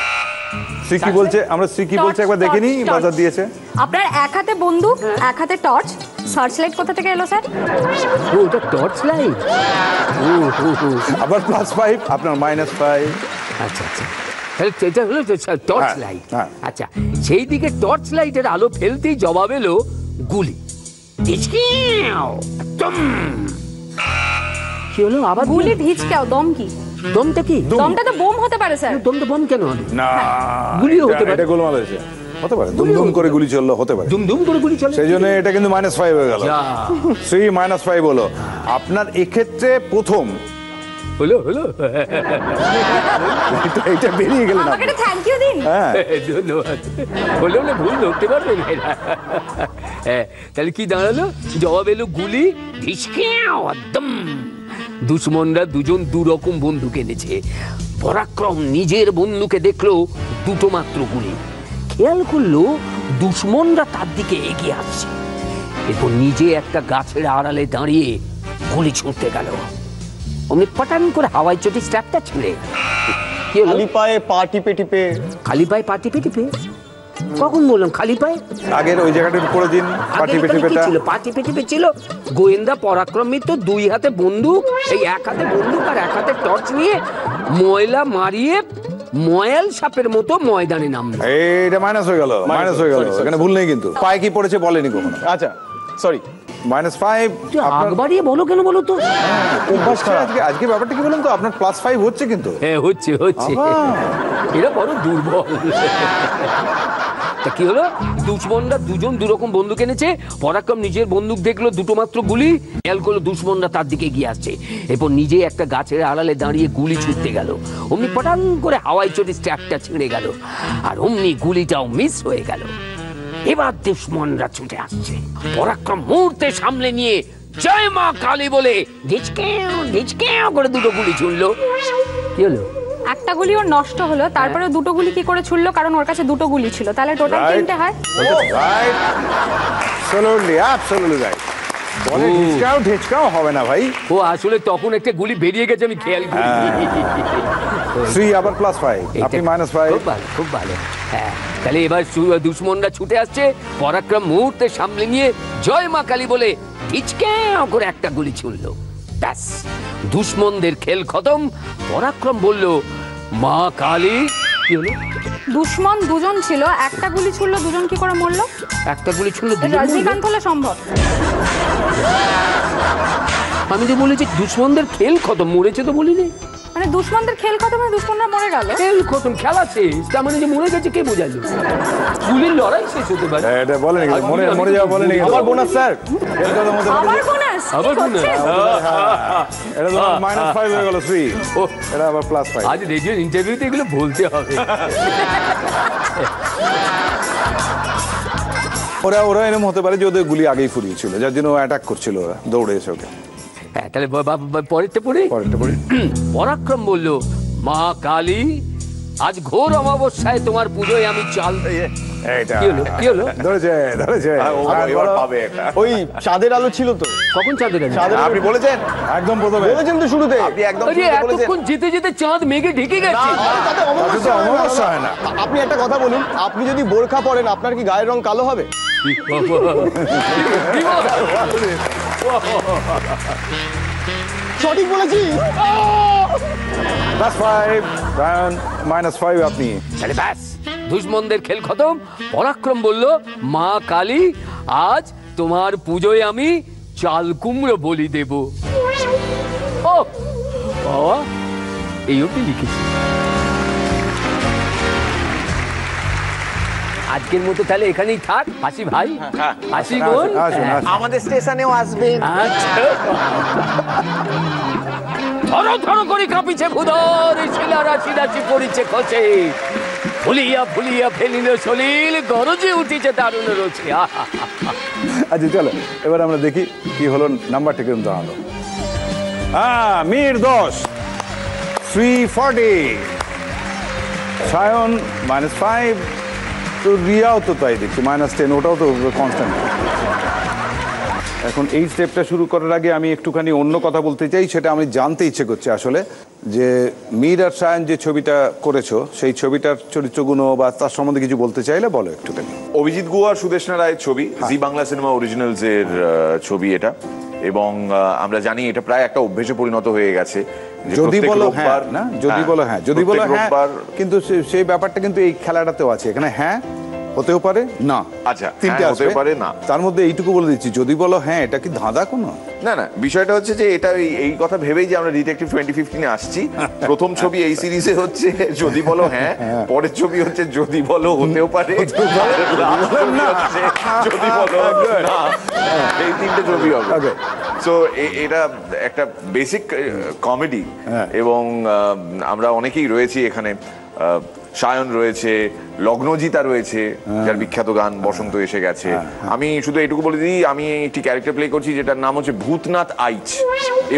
শ্রী কি বলছে? আমরা শ্রী কি বলছে একবার দেখে নিই। বাজার দিয়েছে। আপনার এক হাতে বন্দুক, এক হাতে টর্চ। সার্চ লাইট কোথা থেকে এলো স্যার? ওটা টর্চ লাইট। আবার +5, আপনার -5। আচ্ছা আচ্ছা, তাহলে এটা হলো টর্চ লাইট। আচ্ছা, সেই দিকে টর্চ লাইটের আলো ফেলতেই জবাব এলো গুলি। কি হলো আবার? গুলি ঢিচকাও। দম কি? দমটা কি? দমটা তো বোম হতে পারে স্যার। দমটা বোম কেন হবে? না, গুলিও হতে পারে। এটা গোলমাল হয়েছে। হতে পারে, দুমদুম করে গুলি চললো, হতে পারে। দুমদুম করে গুলি চলে, সেই জন্য এটা কিন্তু -5 হয়ে গেল। শ্রী -5 হলো। আপনার এক্ষেত্রে প্রথম হলো হলো এটা বেরিয়ে গেল না। আমাকে একটা থ্যাংক ইউ দিন। হ্যাঁ, ধন্যবাদ। হলেও না ভুল ধরতে পারবে না। হ্যাঁ, তাহলে কি দাঁড়ালো? জবাব এলো গুলি। একদম। দুশ্মনরা দুজন দুরকম বন্দুক এনেছে। পরাক্রম নিজের বন্দুকে দেখলো দুটো মাত্র গুলি। খেয়াল করলো দুশ্মনরা তার দিকে এগিয়ে আসছে। এরপর নিজে একটা গাছের আড়ালে দাঁড়িয়ে গুলি ছুঁড়তে গেল। অমনি পাটান করে হাওয়ায় চটি স্ট্র্যাপটা ছিঁড়ে। খালি পায়ে পা টিপে টিপে। খালি পায়ে পা টিপে টিপে? কখন বললাম খালি পায়ে? আগের ওই জায়গাটা একটু করে দিন। পা টিপে টিপে ছিল, পা টিপে টিপে ছিল। গোয়েন্দা পরাক্রম মিত্র 2 হাতে বন্দুক, এই 1 হাতে বন্দুক আর 1 হাতে টর্চ নিয়ে ময়লা মারিয়ে ময়াল সাপের মতো ময়দানে নামলো। এইটা মাইনাস হয়ে গেল। এখানে ভুল নেই কিন্তু। পায়ে কি পড়েছে বলেনি কখনো। আচ্ছা, সরি। -5। আগ বাড়িয়ে বলো কেন বলো তো? অভ্যাস খারাপ। আজকে ব্যাপারটা কি বলুন তো, আপনার +5 হচ্ছে কিন্তু। হ্যাঁ, হচ্ছে। এরা বড় দুর্বল। তা কি হলো? দুশ্মনরা দুজন দুরকম বন্দুক এনেছে। পরাক্রম নিজের বন্দুক দেখলো দুটো মাত্র গুলি। খেয়াল করলো দুশ্মনরা তার দিকে এগিয়ে আসছে। এরপর নিজে একটা গাছের আড়ালে দাঁড়িয়ে গুলি ছুটতে গেল। অমনি পটান করে হাওয়ায় চটি স্ট্র্যাপটা ছিঁড়ে গেল। আর অমনি গুলিটাও মিস হয়ে গেল। এবার দুশ্মনরা ছুটে আসছে। পরাক্রম মুহূর্তে সামলে নিয়ে জয় মা কালী বলে ঢিচকেও করে দুটো গুলি ছুড়লো। কি হলো? একটা গুলি ওর নষ্ট হলো, তারপরে দুটো গুলি কি করে ছুড়লো? কারণ ওর কাছে দুটো গুলি ছিল। তাহলে টোটাল 3টে হয়। Right, absolutely right. বলে ঢেচকাও হবে না ভাই। ও আসলে তখন একটা গুলি বেরিয়ে গেছে, আমি খেয়াল করিনি। শ্রী আবার +5, আপনি -5। খুব ভালো। হ্যাঁ, তাহলে এবার দুশ্মনরা ছুটে আসছে। পরাক্রম মুহূর্তে সামলে নিয়ে জয় মা কালী বলে ঢিচকেও করে একটা গুলি ছুড়লো। ব্যাস, দুশ্মনদের খেল খতম। পরাক্রম বলল মা কালী। কি হলো? দুশ্মন দুজন ছিল, একটা গুলি ছুড়লো, দুজন কি করে মরলো? একটা গুলি ছুড়লো, রজনীকান্ত হলে সম্ভব। আমি তো বলেছি দুশ্মনদের খেল খতম, মরেছে তো বলিনি। মানে দুশ্মনদের খেল খতম, মানে দুশ্মনরা মরে গেল। খেল খতম, খেলা শেষ। তার মানে যে মরে গেছে কে বোঝালো? গুলির লড়াই শেষ হতে পারে। এটা বলেনি, মরে যাওয়া বলেনি। আবার বোনাস স্যার। আবার বোনাস? আবার বোনাস? এটা তো -5 হয়ে গেল শ্রী। এটা আবার +5। আজ রেডিও ইন্টারভিউতে এগুলো বলতে হবে। ওরা এরকম হতে পারে যে ওদের গুলি আগেই ফুরিয়েছিল, যার জন্য অ্যাটাক করছিল, ওরা দৌড়ে এসে ওকে। হ্যাঁ, তাহলে পরেরটা পড়ি। পরাক্রম বলল মা কালী, আজ ঘোর অমাবস্যায় তোমার পুজোয় আমি চাল। কি হলো? ধরেছে। এবার পাবে একটা। ওই চাঁদের আলো ছিল তো। কখন চাঁদের আলো? আপনি বলেছেন একদম প্রথমে বলেছেন তো শুরুতে। আপনি একদম আরে এতক্ষণ যেতে যেতে চাঁদ মেঘে ঢেকে গেছে। তাতে অমাবস্যা হয় না। আপনি একটা কথা বলুন, আপনি যদি বোরখা পরেন আপনার কি গায়ের রং কালো হবে? সঠিক বলেছি। +5, -5 আপনি। তাহলে ব্যাস, দুশ্মনদের খেল খতম। পরাক্রম বলল মা কালী, আজ তোমার পুজোয় আমি চাল কুমড়ো বলি দেব। ও বাবা, এই অবধি লিখেছি। আজকের মতো তাহলে এখানেই থাক, আসি ভাই, আসি বোন। আমাদের স্টেশনেও আসবে। আচ্ছা, ধরো ধরো করে কাঁপিছে ভুদর, শিলা রাশি রাশি পড়িছে খসে, ফুলিয়া ফুলিয়া ফেলিল সলিল, গরজে উঠিছে দারুণ রোচে। আচ্ছা চলো এবার আমরা দেখি কি হলো, নাম্বারটা কিরকম দাঁড়ালো। মীর 10, 340, সায়ন -5, তো রিয়াও তো তাই দেখছি -10, ওটাও তো কনস্ট্যান্ট। এখন এই স্টেপটা শুরু করার আগে আমি একটুখানি অন্য কথা বলতে চাই, সেটা আমি জানতে ইচ্ছে করছে আসলে, যে মীর আর সায়ন যে ছবিটা করেছো সেই ছবিটার চরিত্রগুণ বা তার সম্বন্ধে কিছু বলতে চাইলে বলো একটুখানি। অভিজিৎ গুহা আর সুদেষ্ণা রায়ের ছবি, জি বাংলা সিনেমা অরিজিনালস এর ছবি এটা, এবং আমরা জানি এটা প্রায় একটা অভ্যেসে পরিণত হয়ে গেছে। যদি বলো হ্যাঁ না, যদি বলো হ্যাঁ, যদি বলো হ্যাঁ, কিন্তু সেই ব্যাপারটা কিন্তু এই খেলাটাতেও আছে। এখানে হ্যাঁ হতেও পারে না, আচ্ছা তিনটে হতে পারে না, তার মধ্যে এইটুকু বলে দিচ্ছি, যদি বলো হ্যাঁ এটা কি ধাঁধা কোনো না। না, বিষয়টা হচ্ছে যে এটা এই কথা ভেবেই যে আমরা ডিটেকটিভ 2015 আসছি। প্রথম ছবি এই সিরিজে হচ্ছে যদি বলো হ্যাঁ, পরের ছবি হচ্ছে যদি বলো হতেও পারে, যদি বলো না, এই তিনটে ছবি হবে। সো এটা একটা বেসিক কমেডি, এবং আমরা অনেকেই রয়েছি এখানে। সায়ন রয়েছে, লগ্নজিতা রয়েছে, যার বিখ্যাত গান বসন্ত এসে গেছে। আমি শুধু এইটুকু বলে দিই, আমি একটি ক্যারেক্টার প্লে করছি যেটার নাম হচ্ছে ভূতনাথ আইচ,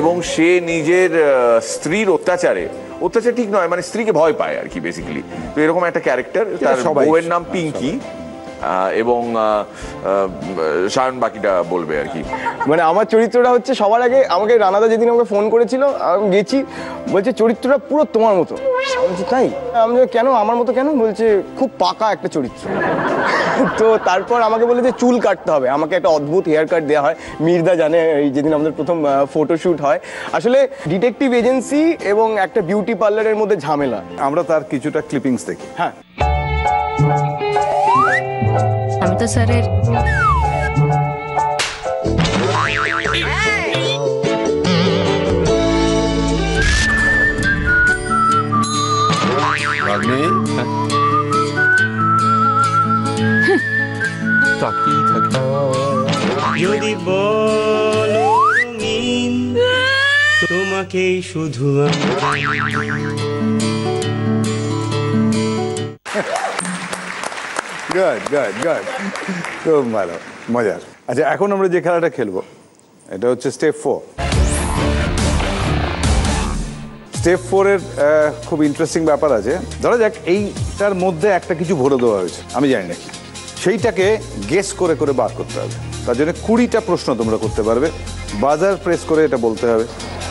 এবং সে নিজের স্ত্রীর অত্যাচার ঠিক নয়, মানে স্ত্রীকে ভয় পায় আর কি বেসিক্যালি। তো এরকম একটা ক্যারেক্টার, তার বউয়ের নাম পিঙ্কি, এবং সায়ন বাকিটা বলবে আর কি। মানে আমার চরিত্রটা হচ্ছে, সবার আগে আমাকে রানাদা যেদিন আমাকে ফোন করেছিল, আমি গেছি, বলছে চরিত্রটা পুরো তোমার মতো। বলছি তাই? আমি কেন আমার মতো কেন? বলছে খুব পাকা একটা চরিত্র। তো তারপর আমাকে বলে যে চুল কাটতে হবে, আমাকে একটা অদ্ভুত হেয়ার কাট দেওয়া হয়। মির্দা জানে, এই যেদিন আমাদের প্রথম ফটোশ্যুট হয়, আসলে ডিটেকটিভ এজেন্সি এবং একটা বিউটি পার্লারের মধ্যে ঝামেলা। আমরা তার কিছুটা ক্লিপিংস দেখি। হ্যাঁ, আমি তো স্যারের যদি বলো রঙিন, তোমাকেই শুধু গুড গুড গুড, খুব ভালো, মজার। আচ্ছা এখন আমরা যে খেলাটা খেলবো এটা হচ্ছে স্টেপ 4। স্টেপ 4-এর খুব ইন্টারেস্টিং ব্যাপার আছে। ধরা যাক এইটার মধ্যে একটা কিছু ভরে দেওয়া হয়েছে, আমি জানি না, সেইটাকে গেস করে করে বার করতে হবে। তার জন্য 20টা প্রশ্ন তোমরা করতে পারবে, বাজার প্রেস করে এটা বলতে হবে।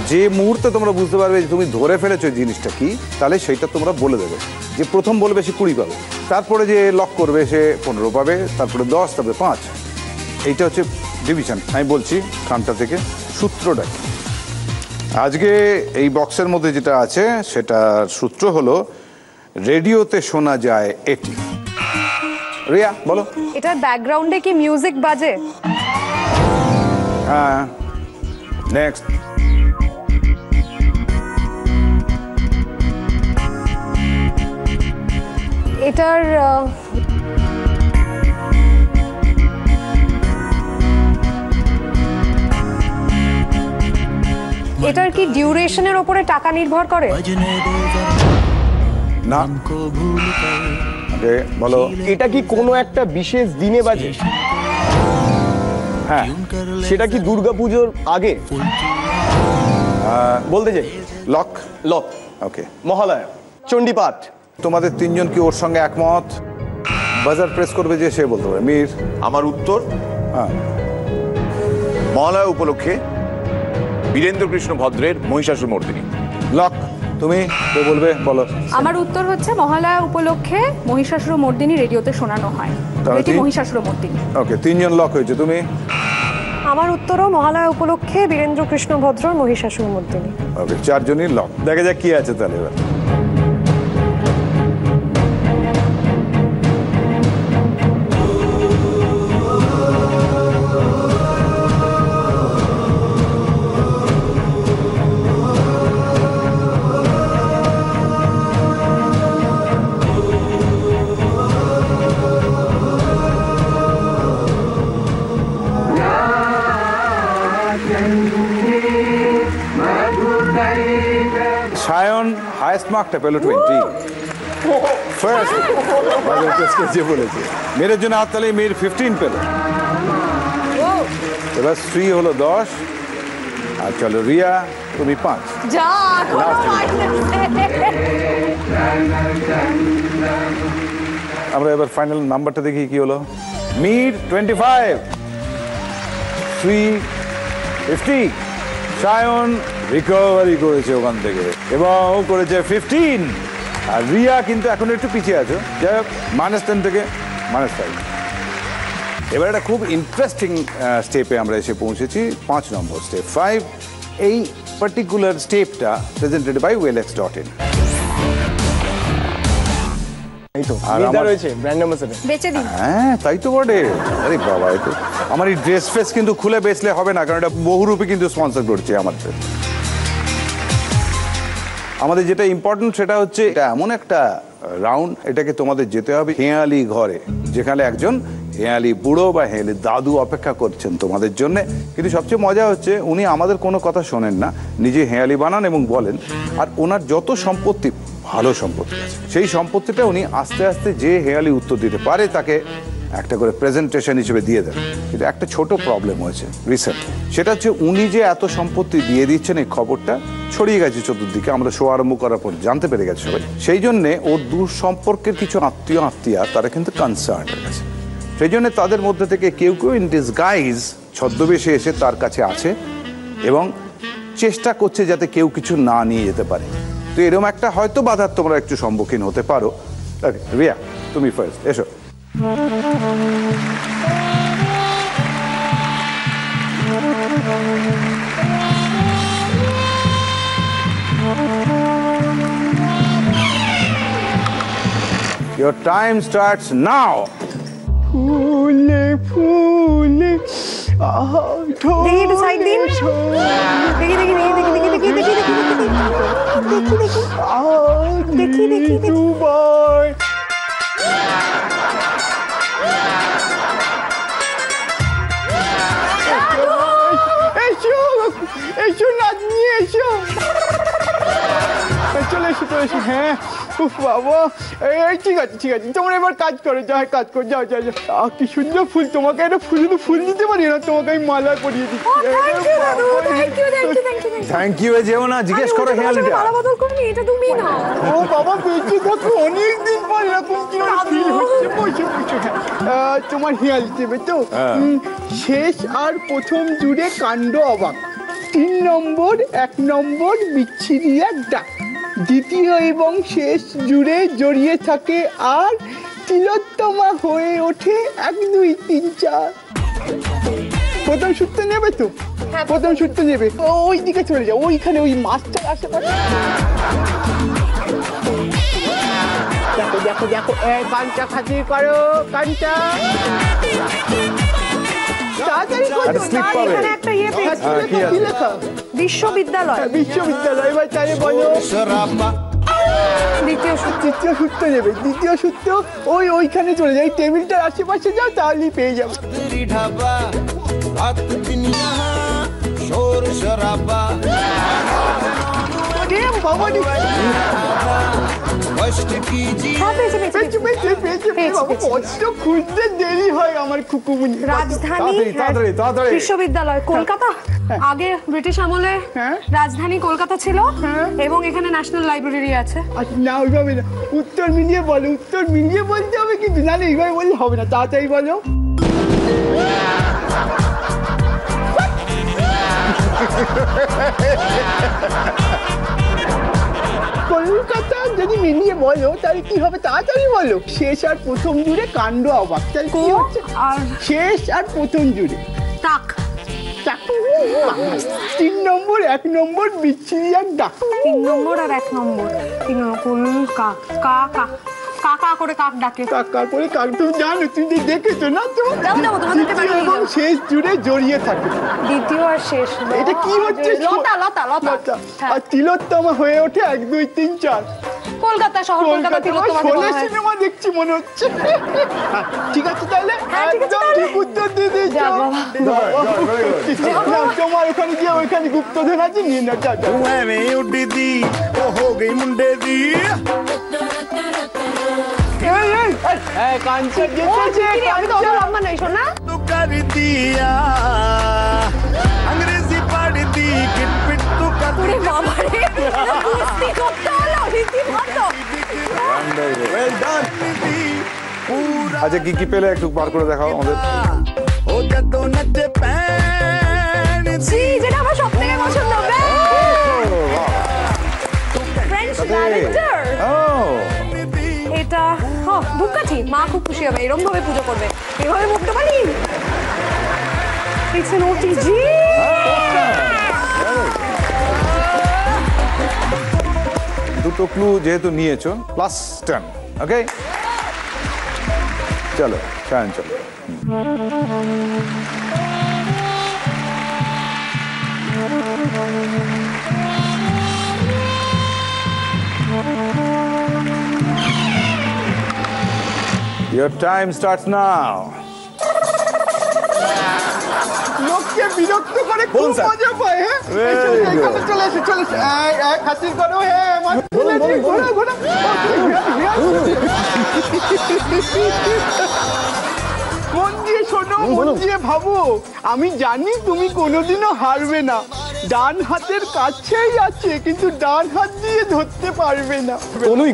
যে মুহূর্তে তোমরা বুঝতে পারবে যে তুমি ধরে ফেলেছো জিনিসটা কি, তাহলে সেইটা তোমরা বলে দেবে। যে প্রথম বলবে সে 20 পাবে, তারপরে যে লক করবে সে 15 পাবে, তারপরে 10, তারপরে 5। এইটা হচ্ছে ডিভিশন। আমি বলছি খামটা থেকে সূত্রটা কি। আজকে এই বক্সের মধ্যে যেটা আছে সেটার সূত্র হলো রেডিওতে শোনা যায় এটি। রিয়া বলো। এটার ব্যাকগ্রাউন্ডে কি মিউজিক বাজে? হ্যাঁ, নেক্সট। এটার এটার কি ডিউরেশনের উপরে টাকা নির্ভর করে? না, বলো। এটা কি কোনো একটা বিশেষ দিনে বাজে? হ্যাঁ, সেটা কি দুর্গাপুজোর আগে? বলতে চাই লক। লক। ওকে, মহালয়া, চণ্ডীপাঠ। তোমাদের তিনজন কি ওর সঙ্গে একমত? বাজার প্রেস করবে যে সে বলতে পারে। মীর? আমার উত্তর মহালয়া উপলক্ষে বীরেন্দ্র কৃষ্ণ ভদ্রের মহিষাসুর মর্দিনী। লক। তুমি তো বলবে, বলো। আমার উত্তর হচ্ছে মহালয়া উপলক্ষে মহিষাসুর মর্দিনী রেডিওতে শোনানো হয়, এটি মহিষাসুর মর্দিনী। ওকে, তিনজন লক হয়েছে। তুমি? আমার উত্তরও মহালয়া উপলক্ষে বীরেন্দ্র কৃষ্ণ ভদ্রর মহিষাসুর মর্দিনী। ওকে, চারজনই লক। দেখা যাক কি আছে তাহলে এবার। হাইয়েস্ট মার্কটা পেল 20 ফার্স্ট যে বলেছে মেয়ের জন্য হাততালি। মেয়ের 15 পেল। এবার শ্রী হলো 10 আর চলো রিয়া তুমি 5। যা আমরা এবার ফাইনাল নাম্বারটা দেখি কি হলো। মির 25, শ্রী 50, সায়ন রিকভারি করেছে ওখান থেকে এবং করেছে 15, আর রিয়া কিন্তু এখন একটু পিছিয়ে আছো। যাই হোক -10 থেকে -5। এবার একটা খুব ইন্টারেস্টিং স্টেপে আমরা এসে পৌঁছেছি, 5 নম্বর স্টেপ 5। এই পার্টিকুলার স্টেপটা প্রেজেন্টেড বাই ওয়েলএক্স.in। হ্যাঁ তাই তো বটে। আরে বাবা, তো আমার এই ড্রেস ফেস কিন্তু খুলে বেচলে হবে না, কারণ এটা বহুরূপী কিন্তু স্পন্সর করছে আমাদের। আমাদের যেটা ইম্পর্টেন্ট সেটা হচ্ছে এটা এমন একটা রাউন্ড, এটাকে তোমাদের যেতে হবে হেঁয়ালি ঘরে, যেখানে একজন হেঁয়ালি বুড়ো বা হেঁয়ালি দাদু অপেক্ষা করছেন তোমাদের জন্য। কিন্তু সবচেয়ে মজা হচ্ছে উনি আমাদের কোনো কথা শোনেন না, নিজে হেঁয়ালি বানান এবং বলেন। আর ওনার যত সম্পত্তি, ভালো সম্পত্তি আছে, সেই সম্পত্তিটা উনি আস্তে আস্তে যে হেঁয়ালি উত্তর দিতে পারে তাকে একটা করে প্রেজেন্টেশন হিসেবে দিয়ে দেন। কিন্তু একটা ছোট প্রবলেম হয়েছে রিসেন্ট, সেটা হচ্ছে উনি যে এত সম্পত্তি দিয়ে দিচ্ছেন এই খবরটা ছড়িয়ে গেছে চতুর্দিকে, আমরা শো আরম্ভ করার পর জানতে পেরে গেছে সবাই। সেই জন্যে ওর দূর সম্পর্কের কিছু আত্মীয়া তারা কিন্তু কনসার্ন হয়ে গেছে। সেই জন্য তাদের মধ্যে থেকে কেউ কেউ ইন ডিসগাইজ ছদ্মবেশে এসে তার কাছে আছে এবং চেষ্টা করছে যাতে কেউ কিছু না নিয়ে যেতে পারে। তো এরকম একটা হয়তো বাধার তোমরা একটু সম্মুখীন হতে পারো। রিয়া তুমি ফার্স্ট এসো। Your time starts now. ফুলে ফুলে দেখি একটু সাইড দিন। দেখি দেখি দেখি দেখি দেখি দেখি দেখি দেখি দেখি দেখি দুবার এসো এসো নাতনি এসো, চলে এসো চলে এসো। হ্যাঁ বাবা, এই ঠিক আছে ঠিক আছে, তোমরা এবার কাজ করো, যাও কাজ করো, যাও যাও যাও। কি সুন্দর ফুল, তোমাকে একটা ফুল শুধু ফুল দিতে পারি না, তোমাকে আমি মালা পরিয়ে দিচ্ছি। Thank you. যেও না, জিজ্ঞেস করো হেঁয়ালিটা। ও বাবা বেঁচে থাকো, অনেকদিন পর এরকম কি হচ্ছে। বসে বসে। তোমার হেঁয়ালি দেবে তো? শেষ আর প্রথম জুড়ে কাণ্ড অবাক, 3 নম্বর 1 নম্বর বিচ্ছিরি এক ডাক, দ্বিতীয় এবং শেষ জুড়ে জড়িয়ে থাকে আর তিলোত্তমা হয়ে ওঠে 1 2 3 4। প্রথম সূত্র নেবে তো? প্রথম সূত্র নেবে, ওই দিকে চলে যাও, ওইখানে ওই মাছটার আশেপাশে। দেখো দেখো দেখো, কানটা খাতির করো, কানটা বিশ্ববিদ্যালয়। বিশ্ববিদ্যালয়। এবার তাহলে বলো দ্বিতীয় সূত্র নেবে। দ্বিতীয় সূত্র ওইখানে চলে যাই, টেবিলটার আশেপাশে যাও, তাহলেই পেয়ে যাবো। খুঁজতে দেরি হয় আমার খুকুমুনি। রাজধানী বিশ্ববিদ্যালয় কলকাতা। আগে ব্রিটিশ আমলে রাজধানী কলকাতা ছিল এবং এখানে ন্যাশনাল লাইব্রেরি আছে। না ওইভাবে না, উত্তর মিলিয়ে বলো, উত্তর মিলিয়ে বলতে হবে কিন্তু, নাহলে এইভাবে বললে হবে না। তাড়াতাড়ি বলো। কলকাতা যদি মিলিয়ে বলো তাহলে কি হবে, তাড়াতাড়ি বলো। শেষ আর প্রথম জুড়ে কাণ্ড অবাক, তাহলে কি হচ্ছে? শেষ আর প্রথম জুড়ে টাক। 3 নম্বর 1 নম্বর বিচ্ছিরি এক ডাক। 3 নম্বর আর 1 নম্বর। কাক কাকা কাকা করে কাক ডাকে। কাকা করে কাক, তুমি জানো, তুমি দেখেছো না তো? এবং শেষ জুড়ে জড়িয়ে থাকে। দ্বিতীয় আর শেষ, এটা কি হচ্ছে? লতা লতা লতা। আর তিলোত্তমা হয়ে ওঠে 1 2 3 4। কলকাতা শহর কলকাতা তিলোত্তমা শোলে সিনেমা দেখছি মনে হচ্ছে। ঠিক আছে তাহলে একদম ঠিক উত্তর দিয়ে দিয়েছো। যা বাবা। তোমার ওখানে গিয়ে ওইখানে গুপ্তধন আছে নিয়ে না। উঠি দি ও হো গই মুন্ডে দি। কাঞ্চন জিতেছে। আমি তো অত লম্বা নই শোনা। তু কর দিয়া अंग्रेजी पढ़ दी किट पिट तू कर। ওরে বাবা রে কুস্তি করতে হলো রীতিমতো। Well done. আচ্ছা কি কি পেলে একটু বার করে দেখাও আমাদের। ও যত নচে প্যান জি যেটা আমার সবথেকে পছন্দ। French lavender. এটা ধূপকাঠি। মা খুব খুশি হবে, এরকম ভাবে পুজো করবে, এভাবে মুখটা পারি। It's an OTG. দুটো ক্লু যেহেতু নিয়েছো +10, ওকে? চলো সায়ন চলো। Your time starts now. লোককে বিরক্ত করে খুব মজা পায়। হ্যাঁ চলে এসে খাতির করো। হ্যাঁ ঘোড়া মন দিয়ে শোনো, মন দিয়ে ভাবো। আমি জানি তুমি কোনোদিনও হারবে না। ডান হাতের কাছেই আছে কিন্তু ডান হাত দিয়ে ধরতে পারবে না। কোনুই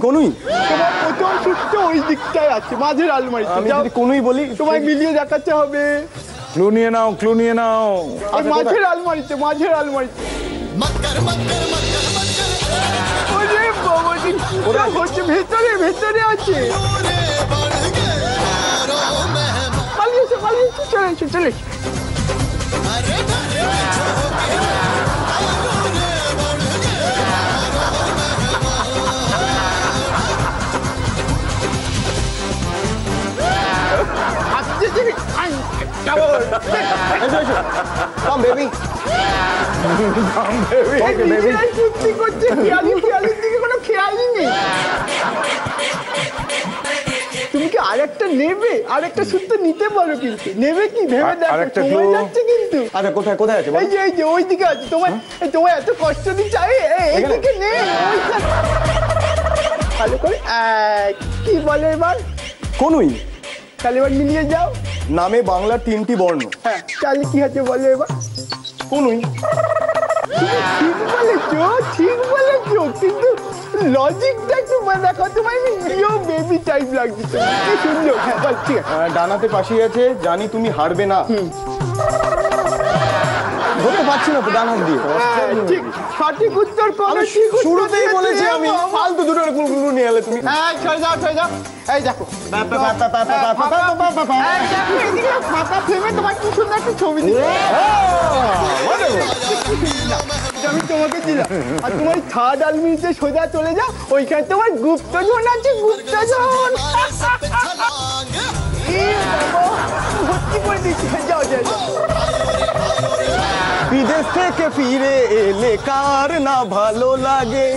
তোমার প্রথম সূত্র ওই দিকটায় আছে, মাঝের আলমারি। আমি যদি কোনুই বলি তোমায় মিলিয়ে দেখাতে হবে। ক্লু নিয়ে নাও, ক্লু নিয়ে নাও। মাঝের আলমারিতে। ওরে বাবা ওরা হচ্ছে ভেতরে আছে। পালিয়েছে চলে এসো। Come baby. Okay baby. কুস্তি করছে, খেয়ালির দিকে কোনো খেয়ালই নেই। তুমি কি আরেকটা নেবে? আরেকটা সূত্র নিতে পারো কিন্তু। নেবে কি ভেবে দেখো, সময় যাচ্ছে কিন্তু। আচ্ছা কোথায় আছে? এই যে ওই দিকে আছে। তোমার এত কষ্ট দিচ্ছে। এইদিকে নে। ভালো করে কি বলে এবার? কোনুই। তাহলে এবার মিলিয়ে যাও। নামে বাংলার 3টি বর্ণ। হ্যাঁ তাহলে কি আছে বলো এবার? কোনুই। ঠিক বলেছো কিন্তু লজিকটা একটু দেখো। তোমার বেবি টাইপ লাগছে। কি সুন্দর। হ্যাঁ বল ঠিক আছে। ডানাতে পাশে আছে, জানি তুমি হারবে না। ধরতে পারছি না তো ডান হাত দিয়ে। ঠিক সঠিক উত্তর কোন? শুরুতেই বলেছি আমি। ফালতু দুটো ক্লু নিয়ে এলে তুমি। ছয় যাও। এই দেখো ফাঁকা ফ্রেমে তোমার কি সুন্দর একটা ছবি দিচ্ছি। আমি তোমাকে দিলাম। আর তোমার থার্ড আলমিতে সোজা চলে যাও, ওইখানে তোমার গুপ্তধন আছে। গুপ্তধন ভর্তি করে দিচ্ছি। যাও। বিদেশ থেকে ফিরে এলে কার না ভালো লাগে।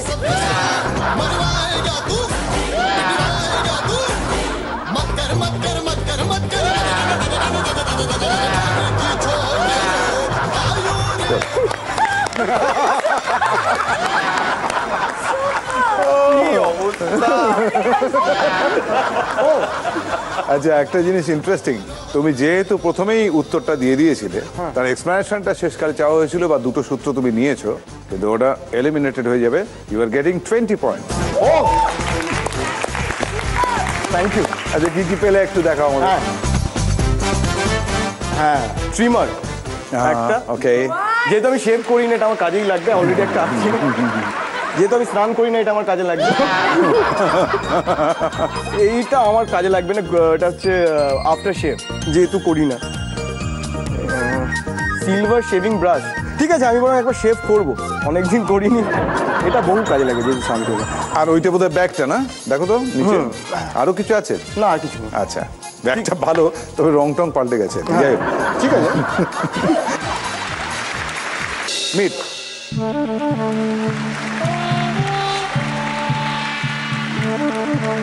আচ্ছা একটা জিনিস ইন্টারেস্টিং, তুমি যেহেতু প্রথমেই উত্তরটা দিয়ে দিয়েছিলে, তার এক্সপ্লেনেশনটা শেষকালে চাওয়া হয়েছিল বা দুটো সূত্র তুমি নিয়েছো, কিন্তু ওটা এলিমিনেটেড হয়ে যাবে। You are getting 20 point. Oh thank you. আচ্ছা কি পেলে একটু দেখাও আমাদের। হ্যাঁ ট্রিমার একটা। ওকে। যেহেতু আমি শেভ করি না, এটা আমার কাজেই লাগবে। অলরেডি একটা আছে। যেহেতু আমি স্নান করি না, এটা আমার কাজে লাগবে। এইটা আমার কাজে লাগবে না, এটা হচ্ছে আফটার শেভ, যেহেতু করি না। Silver shaving brush. ঠিক আছে আমি বরং একবার শেভ করবো, অনেকদিন করিনি। এটা বহু কাজে লাগে যেহেতু স্নান করবো। আর ওইটা বোধহয় ব্যাগটা না? দেখো তো নিচে আরো কিছু আছে? না আর কিছু। আচ্ছা ব্যাগটা ভালো, তবে রং টং পাল্টে গেছে। ঠিক আছে। Meet. Your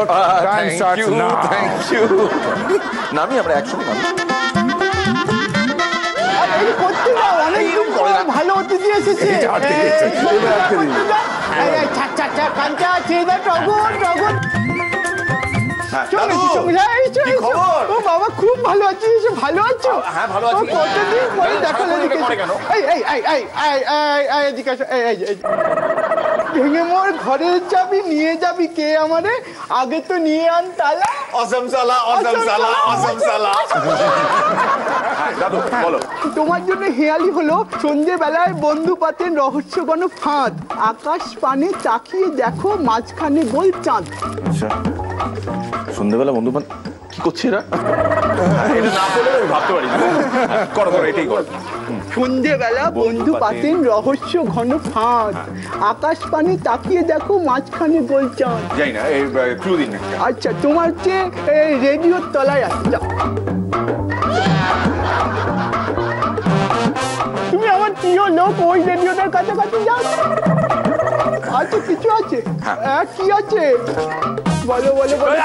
time starts now. Thank you. নামি আমরা একসঙ্গে নামি। এই করতে দাও, অনেকদিন পর ভালো অতিথি এসেছে। কাঞ্চা চেয়ে টগর টগর। ও বাবা খুব ভালো আছিস, ভালো আছো? হ্যাঁ ভালো আছি। কতদিন পরে দেখা ভেঙে মোর ঘরের চাবি নিয়ে যাবি কে আমারে? আগে তো নিয়ে আন তালা। অসম সালা, অসম সালা, অসম সালা। দাদু বলো। তোমার জন্য হেয়ালি হলো সন্ধ্যেবেলায় বন্ধু পাতেন রহস্যঘন ফাঁদ, আকাশ পানে তাকিয়ে দেখো মাঝখানে গোল চাঁদ। আচ্ছা সন্ধ্যেবেলা বন্ধু পান কি করছে এরা? এটা না বলে আমি ভাবতে পারি। করো করো, এটাই করো। সন্ধ্যেবেলা বন্ধু পাতেন রহস্য ঘন ফাঁদ, আকাশ পানে তাকিয়ে দেখো মাঝখানে গোল চাঁদ। যাই না, এই ক্লু দিন না। আচ্ছা তোমার যে রেডিওর তলায় আছে, যাও। তুমি আমার প্রিয় লোক, ওই রেডিওটার কাছাকাছি যাও। আচ্ছা কিছু আছে? কি আছে বলো বলো বলো।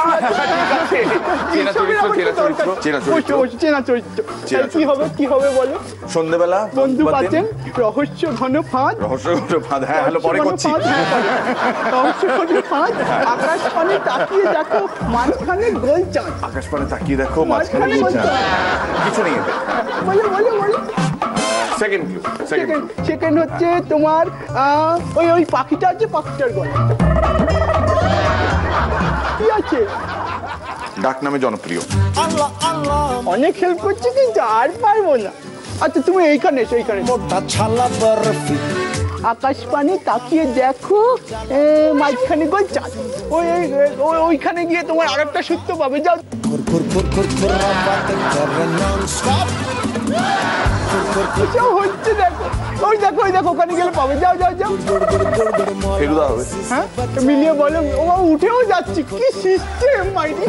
চেনা চরিত্র কি হবে কি হবে বলো? সন্ধ্যেবেলা বন্ধু পাচ্ছেন রহস্য ঘন ফাঁদ। রহস্য ঘন ফাঁদ, হ্যাঁ হ্যালো পরে করছি। রহস্য ঘন ফাঁদ, আকাশ পানে তাকিয়ে দেখো মাঝখানে গোল চাঁদ। আকাশ পানে তাকিয়ে দেখো মাঝখানে গোল চাঁদ। কিছু নেই এতে। বলো বলো বলো। Second clue. সেকেন্ড হচ্ছে তোমার ওই পাখিটা আছে, পাখিটার গলা কি আছে? ডাক নামে জনপ্রিয়। অনেক হেল্প করছে কিন্তু আর পারবো না। আচ্ছা তুমি এইখানে এসো, এইখানে। আকাশ পানে তাকিয়ে দেখো মাঝখানে গোল চাঁদ। ওইখানে গিয়ে তোমার আরেকটা সূত্র পাবে, যাও। হচ্ছে দেখো, ওই দেখো ওই দেখো, ওখানে গেলে পাবে, যাও যাও যাও। ফেলুদা হবে। হ্যাঁ মিলিয়ে বলো। ও উঠেও যাচ্ছি, কি সিস্টেম মাইরি।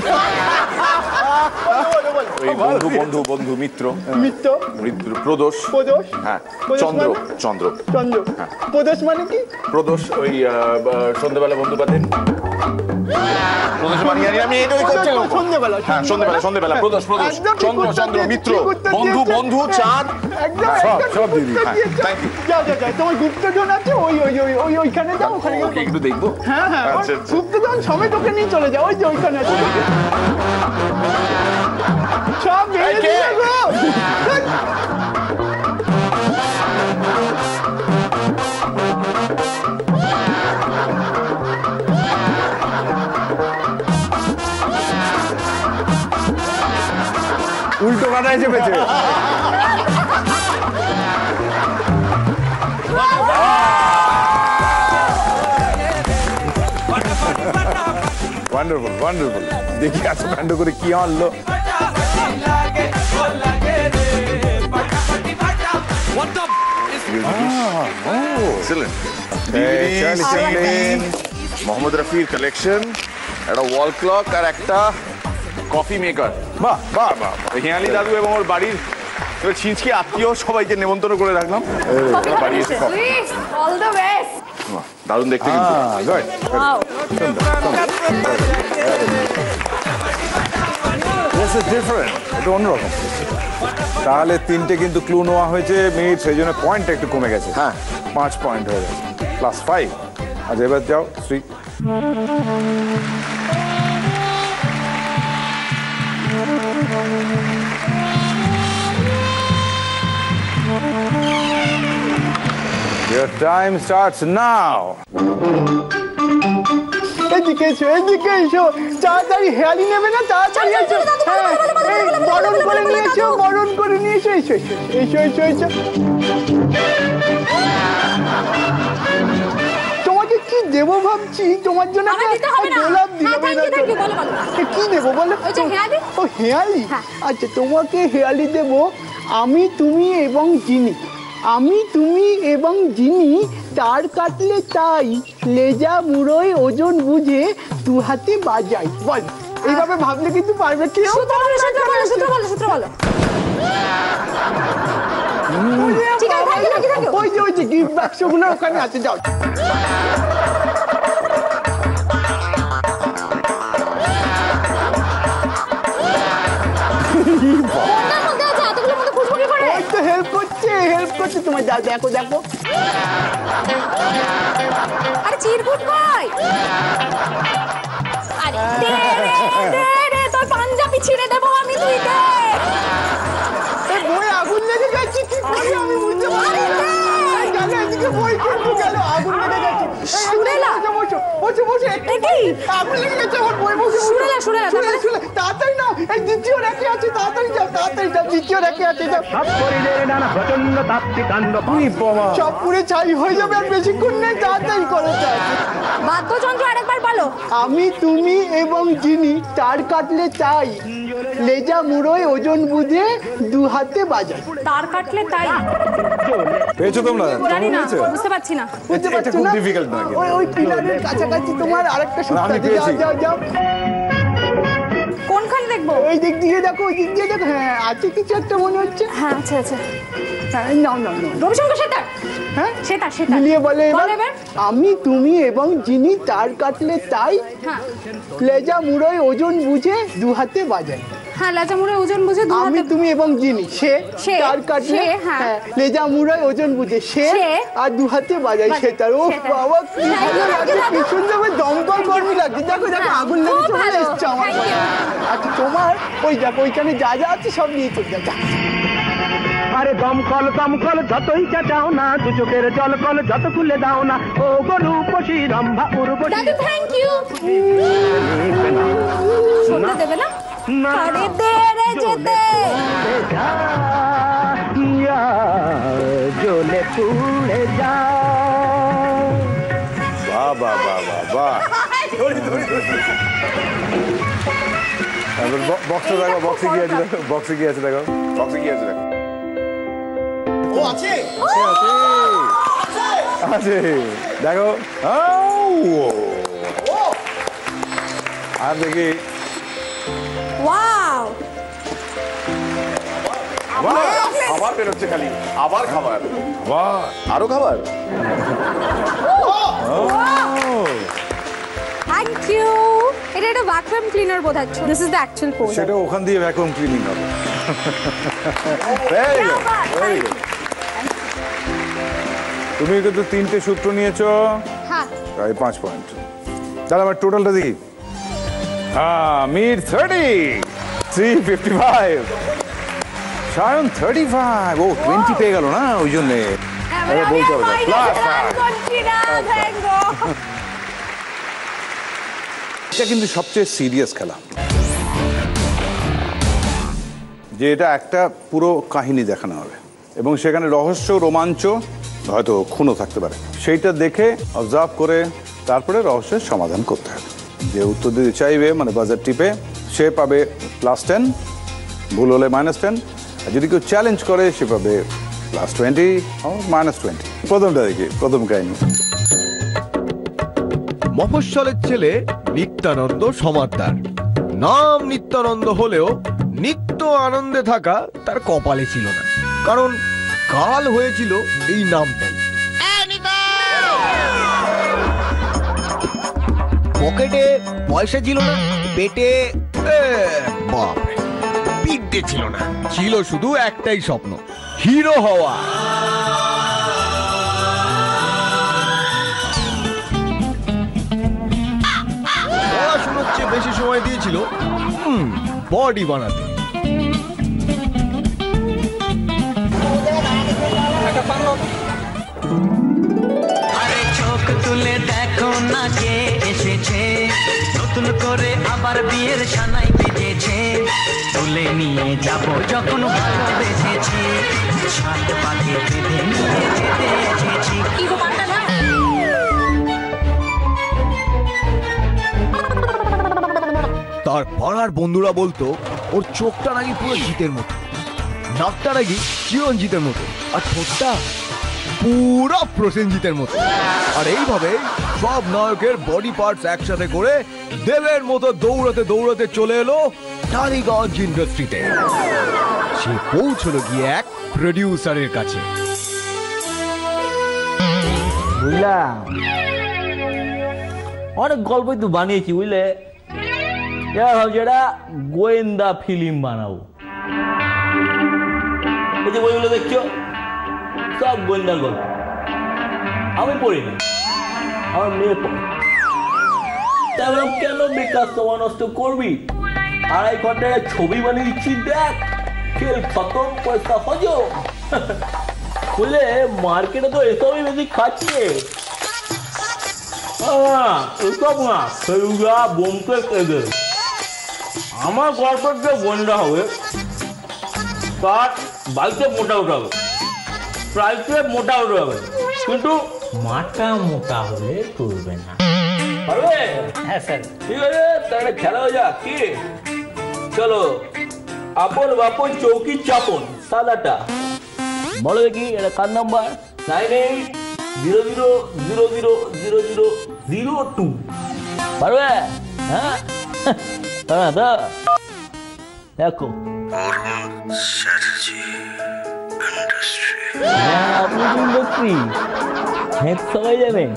বন্ধু বন্ধু বন্ধু মিত্র মিত্র প্রদোষ। প্রদোষ, হ্যাঁ চন্দ্র চন্দ্র চন্দ্র। প্রদোষ মানে কি? প্রদোষ ওই সন্ধ্যেবেলা বন্ধু পাতেন। প্রদোষ মানে আমি এটাই করছি। সন্ধ্যেবেলা, হ্যাঁ সন্ধ্যেবেলা সন্ধ্যেবেলা প্রদোষ প্রদোষ চন্দ্র চন্দ্র মিত্র বন্ধু বন্ধু চাঁদ। একদম সব দিদি। Thank you. যাও যাও যাও, তোমার গুপ্তধন আছে ওই ওই ওই ওই ওইখানে যাও, ওখানে ওকে একটু দেখবো। হ্যাঁ হ্যাঁ গুপ্তধন সমেত ওকে নিয়ে চলে যাও, ওই যে ওইখানে আছে। সব বেরিয়ে দিয়ে গো। উল্টো কাটায় চেপেছে। Wonderful wonderful. দেখি এত কাণ্ড করে কি আনলো। মোহাম্মদ রফির কালেকশন, একটা ওয়াল ক্লক আর একটা কফি মেকার। বাহ বাহ বাহ। হিয়ালি দাদু এবং ওর বাড়ির ছিঁচকি আত্মীয় সবাইকে নেমন্তন্ন করে রাখলাম। বাড়ি এসে অল দ্য বেস্ট। দারুণ দেখতে কিন্তু। এটা অন্যরকম। তাহলে তিনটে কিন্তু ক্লু নেওয়া হয়েছে মিনিট, সেই জন্য পয়েন্টটা একটু কমে গেছে। হ্যাঁ 5 পয়েন্ট হয়ে গেছে, +5। আচ্ছা এবার যাও Shri. Your time starts now. এদিকে এসো, এদিকে এসো, তাড়াতাড়ি হেয়ালি নেবে না, তাড়াতাড়ি এসো। হ্যাঁ বরণ করে নিয়েছো, বরণ করে নিয়েছো, এসো এসো এসো এসো এসো। তোমাকে কি দেবো ভাবছি, তোমার জন্য গোলাপ দিলাম। কি দেবো বলো? ও হেয়ালি। আচ্ছা তোমাকে হেয়ালি দেবো আমি তুমি এবং জিনি। আমি তুমি এবং জিনি তার কাটলে তাই, লেজা মুড়োয় ওজন বুঝে দু হাতে বাজাই। বল এইভাবে ভাবলে কিন্তু পারবে। কেউ ওই যে গিফট বাক্সগুলো ওখানে আছে, যাও। হেল্প করছে তোমার, যাও দেখো। আরে চিরকুট কই? আরে দে তোর পাঞ্জাবি ছিঁড়ে দেবো আমি, তুই দে। বই আগুন লেগে যাচ্ছে, কি করি আমি বুঝতে পারি না। এদিকে বই কিন্তু গেল, আগুন লেগে যাচ্ছে। সুরেলা বসে আগুন লেগে গেছে আমার বই। সুরেলা তাড়াতাড়ি না, এই দ্বিতীয় রেখে আছে, তাড়াতাড়ি যাও, দ্বিতীয় রেখে আছে, যাও। সব পুরে ছাই হয়ে যাবে, আর বেশিক্ষণ নেই, তাড়াতাড়ি করো। বাদ্যযন্ত্র আরেকবার বলো। আমি, তুমি এবং যিনি তার কাটলে চাই, লেজা মুড়োয় ওজন বুঝে দু হাতে বাজাই। তার কাটলে তাই পেয়েছো তোমরা? জানি না, বুঝতে পারছি না। এটা খুব ডিফিকাল্ট না। ওই পিলারের কাছাকাছি তোমার আরেকটা সূত্র আছে, যাও। কোনখানে দেখবো? ওই দিক দিয়ে দেখো, ওই দিক দিয়ে দেখো। হ্যাঁ, আছে কিছু একটা মনে হচ্ছে। হ্যাঁ, আছে। নাও। রবিশঙ্কর সেতার। হ্যাঁ, সেতার। মিলিয়ে বলে এবার। আমি, তুমি এবং যিনি তার কাটলে তাই, লেজা মুড়োয় ওজন বুঝে দু হাতে বাজাই। হ্যাঁ, লেজা মুড়োয় ওজন বুঝে দু হাতে। আমি, তুমি এবং যিনি, সে তার কাটলে, হ্যাঁ, লেজা মুড়োয় ওজন বুঝে সে, আর দু হাতে বাজাই সেতার। ও বাবা, কি সুন্দর লাগছে, কি সুন্দর দমকল কর্মী লাগছে। দেখো আগুন লেগে চলে এসছে আমার। আচ্ছা, তোমার ওই দেখো, ওইখানে যা আছে সব নিয়ে চলে যা। আরে দমকল যতই চাটাও না, দু চোখের জল কল যত খুলে দাও না, ও গরু পশি রম্ভা উর্বশী। দাদু, থ্যাংক ইউ। শুনতে দেবে না? আরে দে রে যেতে। জ্বলে পুড়ে যা। বাহ। বক্সে দেখো, বক্সে কি আছে দেখো। বক্সে কি আছে দেখো। ও আছে দেখো। আর দেখি, ওয়াও, খাবার বেরোচ্ছে খালি, আবার খাবার। বাহ, আরো খাবার। Thank you. এটা একটা ভ্যাকুয়াম ক্লিনার বোধহয়। This is the actual code. সেটা ওখান দিয়ে ভ্যাকুয়াম ক্লিনিং হবে। তুমি কিন্তু 3টে সূত্র নিয়েছো। হ্যাঁ, তাই 5 পয়েন্ট। তাহলে আমার টোটালটা দেখি। মির 30, 355, সায়ন 35। ও 20 পেয়ে গেল না, ওই জন্যে বলতে হবে। এটা কিন্তু সবচেয়ে সিরিয়াস খেলা, যে এটা একটা পুরো কাহিনী দেখানো হবে এবং সেখানে রহস্য, রোমাঞ্চ, হয়তো খুনও থাকতে পারে। সেইটা দেখে অবজার্ভ করে তারপরে রহস্যের সমাধান করতে হবে। যে উত্তর দিতে চাইবে, মানে বাজার টিপে, সে পাবে +10, ভুল হলে -10, আর যদি কেউ চ্যালেঞ্জ করে সে পাবে +20 ও -20। প্রথমটা দেখি, প্রথম কাহিনী। মফস্বলের ছেলে নিত্যানন্দ সমাদদার। নাম নিত্যানন্দ হলেও নিত্য আনন্দে থাকা তার কপালে ছিল না, কারণ কাল হয়েছিল এই নামটাই। পকেটে পয়সা ছিল না, পেটে বাপরে বিদ্যে ছিল না, ছিল শুধু একটাই স্বপ্ন, হিরো হওয়া। পড়াশোনার চেয়ে বেশি সময় দিয়েছিল বডি বানাতে। আরে চোখ তুলে দেখো না কে এসেছে, নতুন করে আবার বিয়ের সানাই বেজেছে, তুলে নিয়ে যাব যখন ভালোবেসেছি, সাত পাখি বেঁধে নিয়ে যেতে এসেছি। কি গো পারটা না? তার পাড়ার বন্ধুরা বলতো ওর চোখটা নাকি পুরো জিতের মতো, নাকটা নাকি চিরঞ্জিতের মতো, আর ঠোঁটটা পুরো প্রসেনজিতের মতো। আর এইভাবে সব নায়কের বডি পার্টস একসাথে করে দেবের মতো দৌড়াতে দৌড়াতে চলে এলো টালিগঞ্জ ইন্ডাস্ট্রিতে। সে পৌঁছলো গিয়ে এক প্রডিউসারের কাছে। বুঝলাম, অনেক গল্পই তো বানিয়েছি বুঝলে, ভাবছি এটা গোয়েন্দা ফিল্ম বানাবো। এই যে বইগুলো দেখছো সব গোয়েন্দার গল্প, আমি পড়িনি, আমার মেয়ে পড়ে। তারপর কেন বেকার সময় নষ্ট করবি, 2.5 ঘন্টায় ছবি বানিয়ে দিচ্ছি, দেখ খেল খতম, পয়সা হজম। বুঝলে মার্কেটে তো এসবই বেশি খাচ্ছে। এসব না ফেলুদা বোমকে কেঁদে আমার গল্পের যে গোয়েন্দা হবে তার বাইকে মোটা উঠাবে, প্রাইসে মোটা উঠাবে, কিন্তু মাটা মোটা হলে চলবে না। পারবে? হ্যাঁ স্যার। ঠিক আছে, তাহলে খেলা হয়ে যাক। কি চলো, আপন বাপন চৌকি চাপন সাদাটা বলো দেখি, এটা কার নাম্বার? 9800000002। পারবে? হ্যাঁ দেখো হ্যাঁ সবাই জানেন।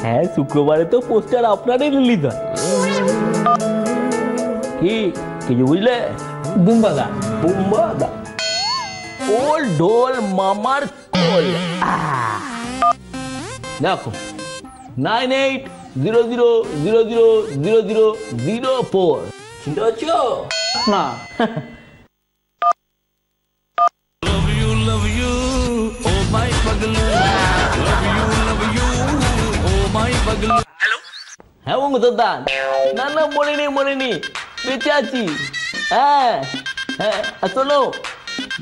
হ্যাঁ শুক্রবারে তো পোস্টার আপনারই রিলিজ হয়। কি কিছু বুঝলে? বুম্বাদা বুম্বাদা ওল ঢোল মামার কোল। দেখো 9800000004 চিন্তা হচ্ছে না? হ্যাঁ বঙ্গদান, না না মরেনি, বেঁচে আছি। হ্যাঁ হ্যাঁ, শোনো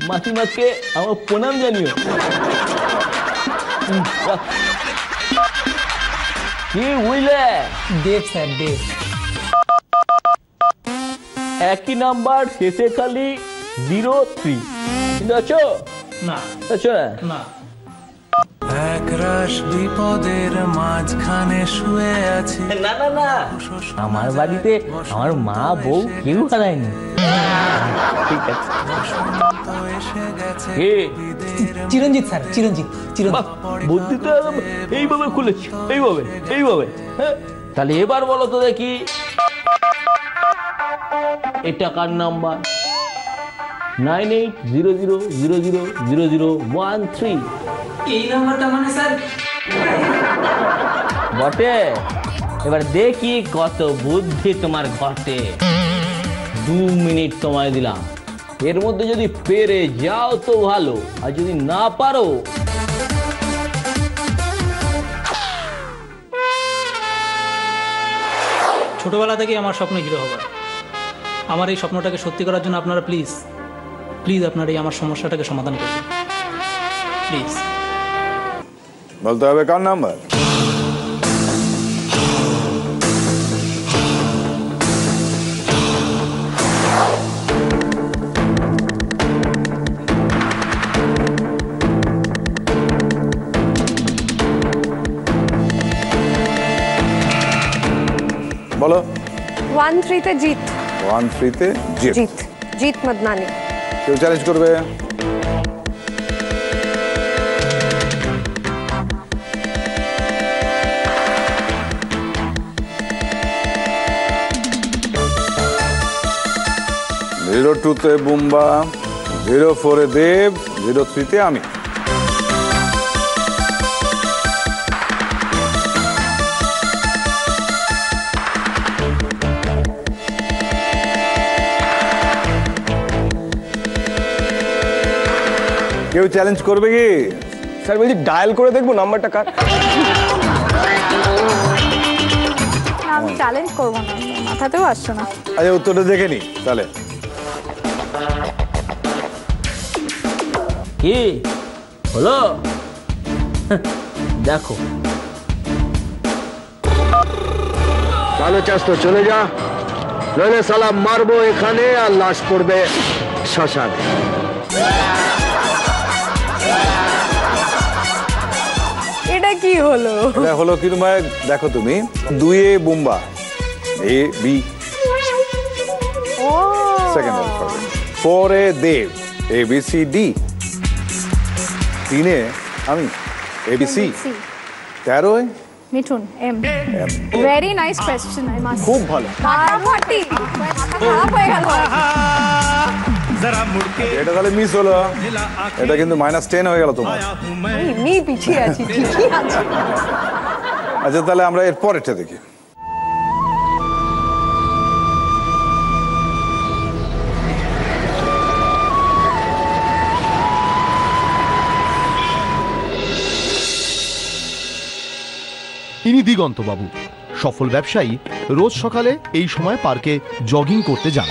মাসিমাকে আমার প্রণাম জানিও। কি বুঝলে? দেব স্যার দেব। একই নাম্বার, শেষে খালি 03। কিন্তু আছো না? আছো না? একরাশ বিপদের মাঝখানে শুয়ে আছে। না না না, আমার বাড়িতে আমার মা বউ কেউ হারায়নি। ঠিক আছে। চিরঞ্জিত স্যার, চিরঞ্জিত। বুদ্ধিটা এইভাবে খুলেছি, এইভাবে। হ্যাঁ, তাহলে এবার বলো তো দেখি, এটা কার নাম্বার? 9800000013। এই নাম্বারটা মানে স্যার বটে। এবার দেখি কত বুদ্ধি তোমার ঘটে। 2 মিনিট সময় দিলাম, এর মধ্যে যদি পেরে যাও তো ভালো, আর যদি না পারো ছোটবেলা থেকেই আমার স্বপ্ন হিরো হবার। আমার এই স্বপ্নটাকে সত্যি করার জন্য আপনারা প্লিজ আপনারা এই আমার সমস্যাটাকে সমাধান করুন প্লিজ। বলতে হবে কার নাম্বার? বলো। 13-তে জিত। 13-তে জিত মদনানি। কেউ চ্যালেঞ্জ করবে? জিরো 2-তে বুম্বা, 04-এ দেব, 03-তে আমি। কেউ চ্যালেঞ্জ করবে কি? স্যার বলছি ডায়াল করে দেখবো নাম্বারটা কার। আমি চ্যালেঞ্জ করবো না, মাথাতেও আসছে না। আচ্ছা উত্তরটা দেখে নি তাহলে। কি হলো দেখো। ভালো চাস তো চলে যা, নইলে সালা মারবো এখানে আর লাশ পড়বে শ্মশানে। এটা কি হলো? এটা হলো কি তোমার? দেখো তুমি 2-এ Bumba, A B second alphabet. 4 Dev, ABCD। 3 আমি, ABC। 13 Mithun, M। Very nice question, I must. খুব ভালো। ফাটাফাটি, খারাপ হয়ে গেল। এটা তাহলে মিস হলো, এটা কিন্তু -10 হয়ে গেল তোমার। এমনি পিছিয়ে আছি, ঠিকই আছে। আচ্ছা তাহলে আমরা এর পরেরটা দেখি। ইনি দিগন্তবাবু, সফল ব্যবসায়ী। রোজ সকালে এই সময় পার্কে জগিং করতে যান।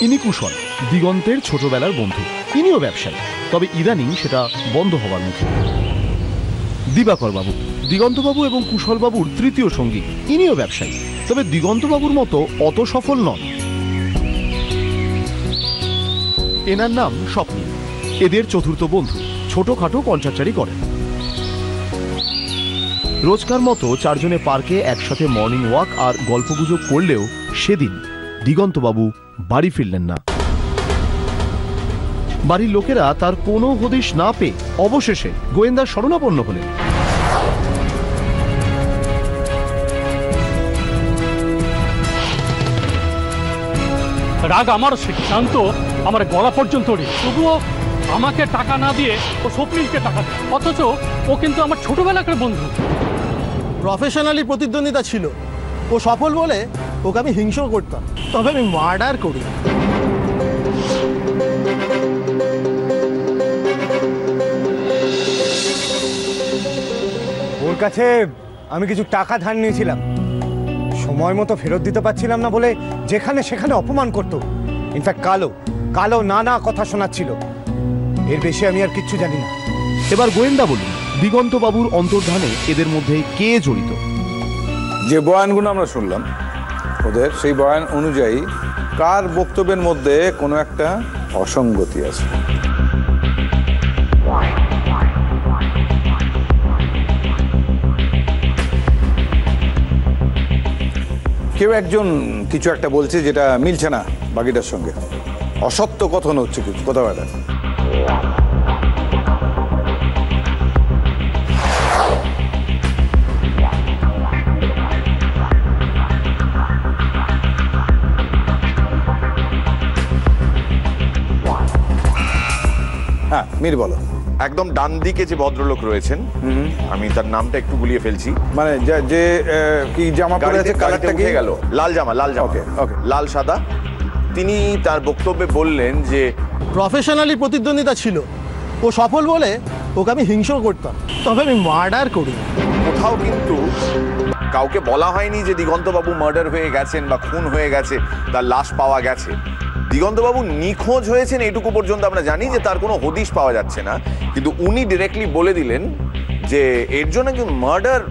ইনি কুশল, দিগন্তের ছোটবেলার বন্ধু। ইনিও ব্যবসায়ী, তবে ইদানিং সেটা বন্ধ হওয়ার মুখে। দিবাকর বাবু, দিগন্তবাবু এবং কুশলবাবুর তৃতীয় সঙ্গী। ইনিও ব্যবসায়ী, তবে দিগন্তবাবুর মতো অত সফল নন। এনার নাম স্বপ্নী। এদের চতুর্থ বন্ধু, ছোটখাটো কনসার্টারি করেন। রোজকার মতো চারজনে পার্কে একসাথে মর্নিং ওয়াক আর গল্পগুজব করলেও সেদিন দিগন্তবাবু বাড়ি ফিরলেন না। বাড়ির লোকেরা তার কোনো হদিশ না পেয়ে অবশেষে গোয়েন্দার শরণাপন্ন হলেন। রাগ আমার, সিদ্ধান্ত আমার গলা পর্যন্ত, তবুও আমাকে টাকা না দিয়ে ও স্বপ্নীলকে টাকা দেয়, অথচ ও কিন্তু আমার ছোটবেলাকার বন্ধু। প্রফেশনালি প্রতিদ্বন্দ্বিতা ছিল, ও সফল বলে ওকে আমি হিংসা করতাম, তবে আমি মার্ডার করি। ওর কাছে আমি কিছু টাকা ধার নিয়েছিলাম, সময় মতো ফেরত দিতে পারছিলাম না বলে যেখানে সেখানে অপমান করতো। ইনফ্যাক্ট কালো নানা কথা শোনাচ্ছিল। এর বেশি আমি আর কিচ্ছু জানি না। এবার গোয়েন্দা বলুন, দিগন্তবাবুর অন্তর্ধানে এদের মধ্যে কে জড়িত? যে বয়ানগুলো আমরা শুনলাম ওদের, সেই বয়ান অনুযায়ী কার বক্তব্যের মধ্যে কোনো একটা অসঙ্গতি আছে। কেউ একজন কিছু একটা বলছে যেটা মিলছে না বাকিটার সঙ্গে, অসত্য কথন হচ্ছে কিছু কথাবার্তা। হ্যাঁ মীর বলো। একদম ডান দিকে যে ভদ্রলোক রয়েছেন, আমি তার নামটা একটু গুলিয়ে ফেলছি, মানে যে কি জামা পরে আছে, কালারটা কি গেল, লাল জামা ওকে লাল সাদা। তিনি তার বক্তব্যে বললেন যে প্রফেশনালি প্রতিদ্বন্দ্বিতা ছিল, ও সফল বলে ওকে আমি হিংসা করতাম, তবে আমি মার্ডার করি। কোথাও কিন্তু কাউকে বলা হয়নি যে দিগন্তবাবু মার্ডার হয়ে গেছেন বা খুন হয়ে গেছে, তার লাশ পাওয়া গেছে। দিগন্তবাবু নিখোঁজ হয়েছেন এইটুকু পর্যন্ত আমরা জানি, যে তার কোনো হদিশ পাওয়া যাচ্ছে না। কিন্তু উনি ডিরেক্টলি বলে দিলেন যে এর জন্য কিন্তু মার্ডার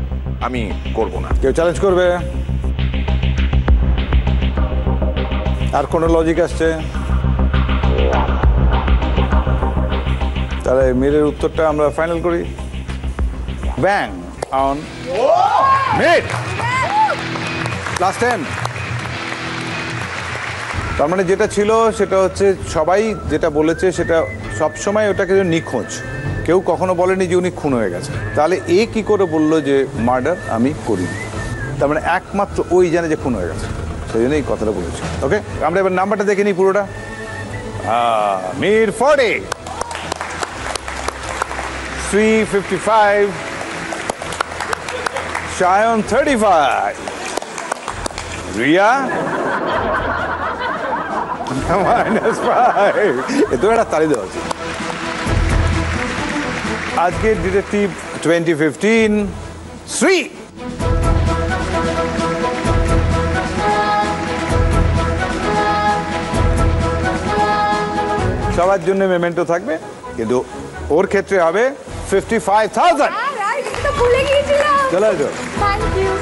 আমি করব না। কেউ চ্যালেঞ্জ করবে? আর কোনো লজিক আসছে? তাহলে মীরের উত্তরটা আমরা ফাইনাল করি। ব্যাং অন মির লাস্ট 10। তার মানে যেটা ছিল সেটা হচ্ছে, সবাই যেটা বলেছে সেটা সবসময় ওটাকে নিখোঁজ, কেউ কখনো বলেনি যে উনি খুন হয়ে গেছে। তাহলে এ কি করে বললো যে মার্ডার আমি করিনি? তার মানে একমাত্র ওই জানে যে খুন হয়ে গেছে, সেই জন্য এই কথাটা বলেছি। ওকে, আমরা এবার নাম্বারটা দেখে নিই পুরোটা। মীর 40, 355, সায়ন 35, রিয়া -5। এত একটা তালি দেওয়া উচিত। আজকের ডিটেকটিভ 2015 শ্রী। সবার জন্য মেমেন্টো থাকবে, কিন্তু ওর ক্ষেত্রে হবে 55,000। চলো থ্যাংক ইউ।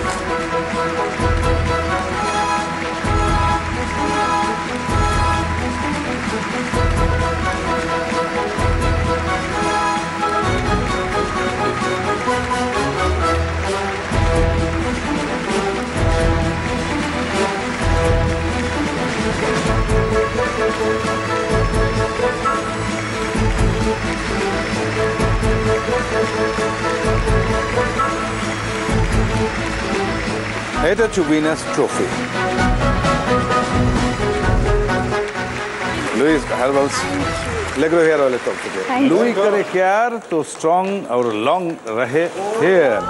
এটা হচ্ছে winners trophy. Louis Herbals Legro hair oil तरफ से लुई करे केयर तो स्ट्रंग और लंग रहे हेयर।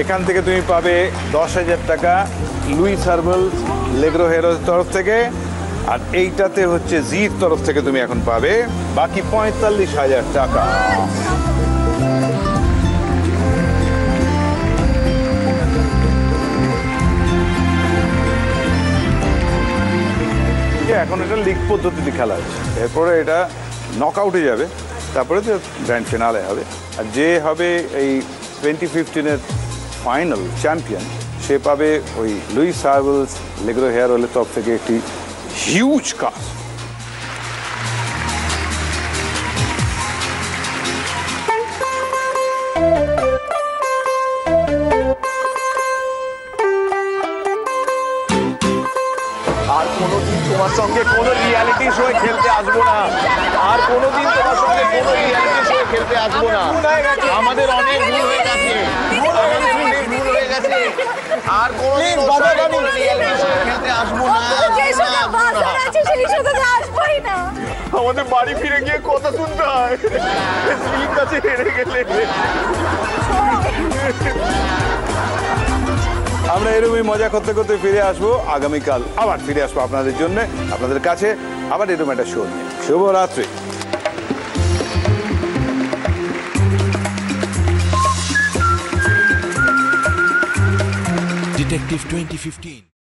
এখান থেকে তুমি পাবে 10,000 টাকা লুইস হার্বালস লেগ্রো হেয়ার তরফ থেকে, আর এইটাতে হচ্ছে জির তরফ থেকে তুমি এখন পাবে বাকি 45,000 টাকা। এখন এটা লিগ পদ্ধতিতে খেলা হচ্ছে, এরপরে এটা নকআউটে যাবে, তারপরে তো গ্র্যান্ড ফিনালে হবে। আর যে হবে এই 2015-এর ফাইনাল চ্যাম্পিয়ন সে পাবে ওই লুইস হার্বালস লেগ্রো হেয়ার অয়েলের তরফ থেকে একটি হিউজ কাজ। আর কোনোদিন তোমার সঙ্গে কোনো রিয়ালিটি শো খেলতে আসবো না, আর কোনোদিন তোমার সঙ্গে কোনো রিয়ালিটি শো খেলতে আসবো না। আমাদের অনেক ভুল হয়ে গেছে, আমাদের অনেক ভুল হয়ে গেছে। আর কোনোদিন কোনো রিয়ালিটি শো খেলতে আসবো না। আমাদের বাড়ি ফিরে গিয়ে কথা শুনতে হয়, স্ত্রীর কাছে হেরে গেলে। আমরা এরকমই মজা করতে করতে ফিরে আসবো আগামীকাল, আবার ফিরে আসবো আপনাদের জন্য, আপনাদের কাছে আবার এরকম একটা শো নিয়ে। শুভরাত্রি। Detective 2015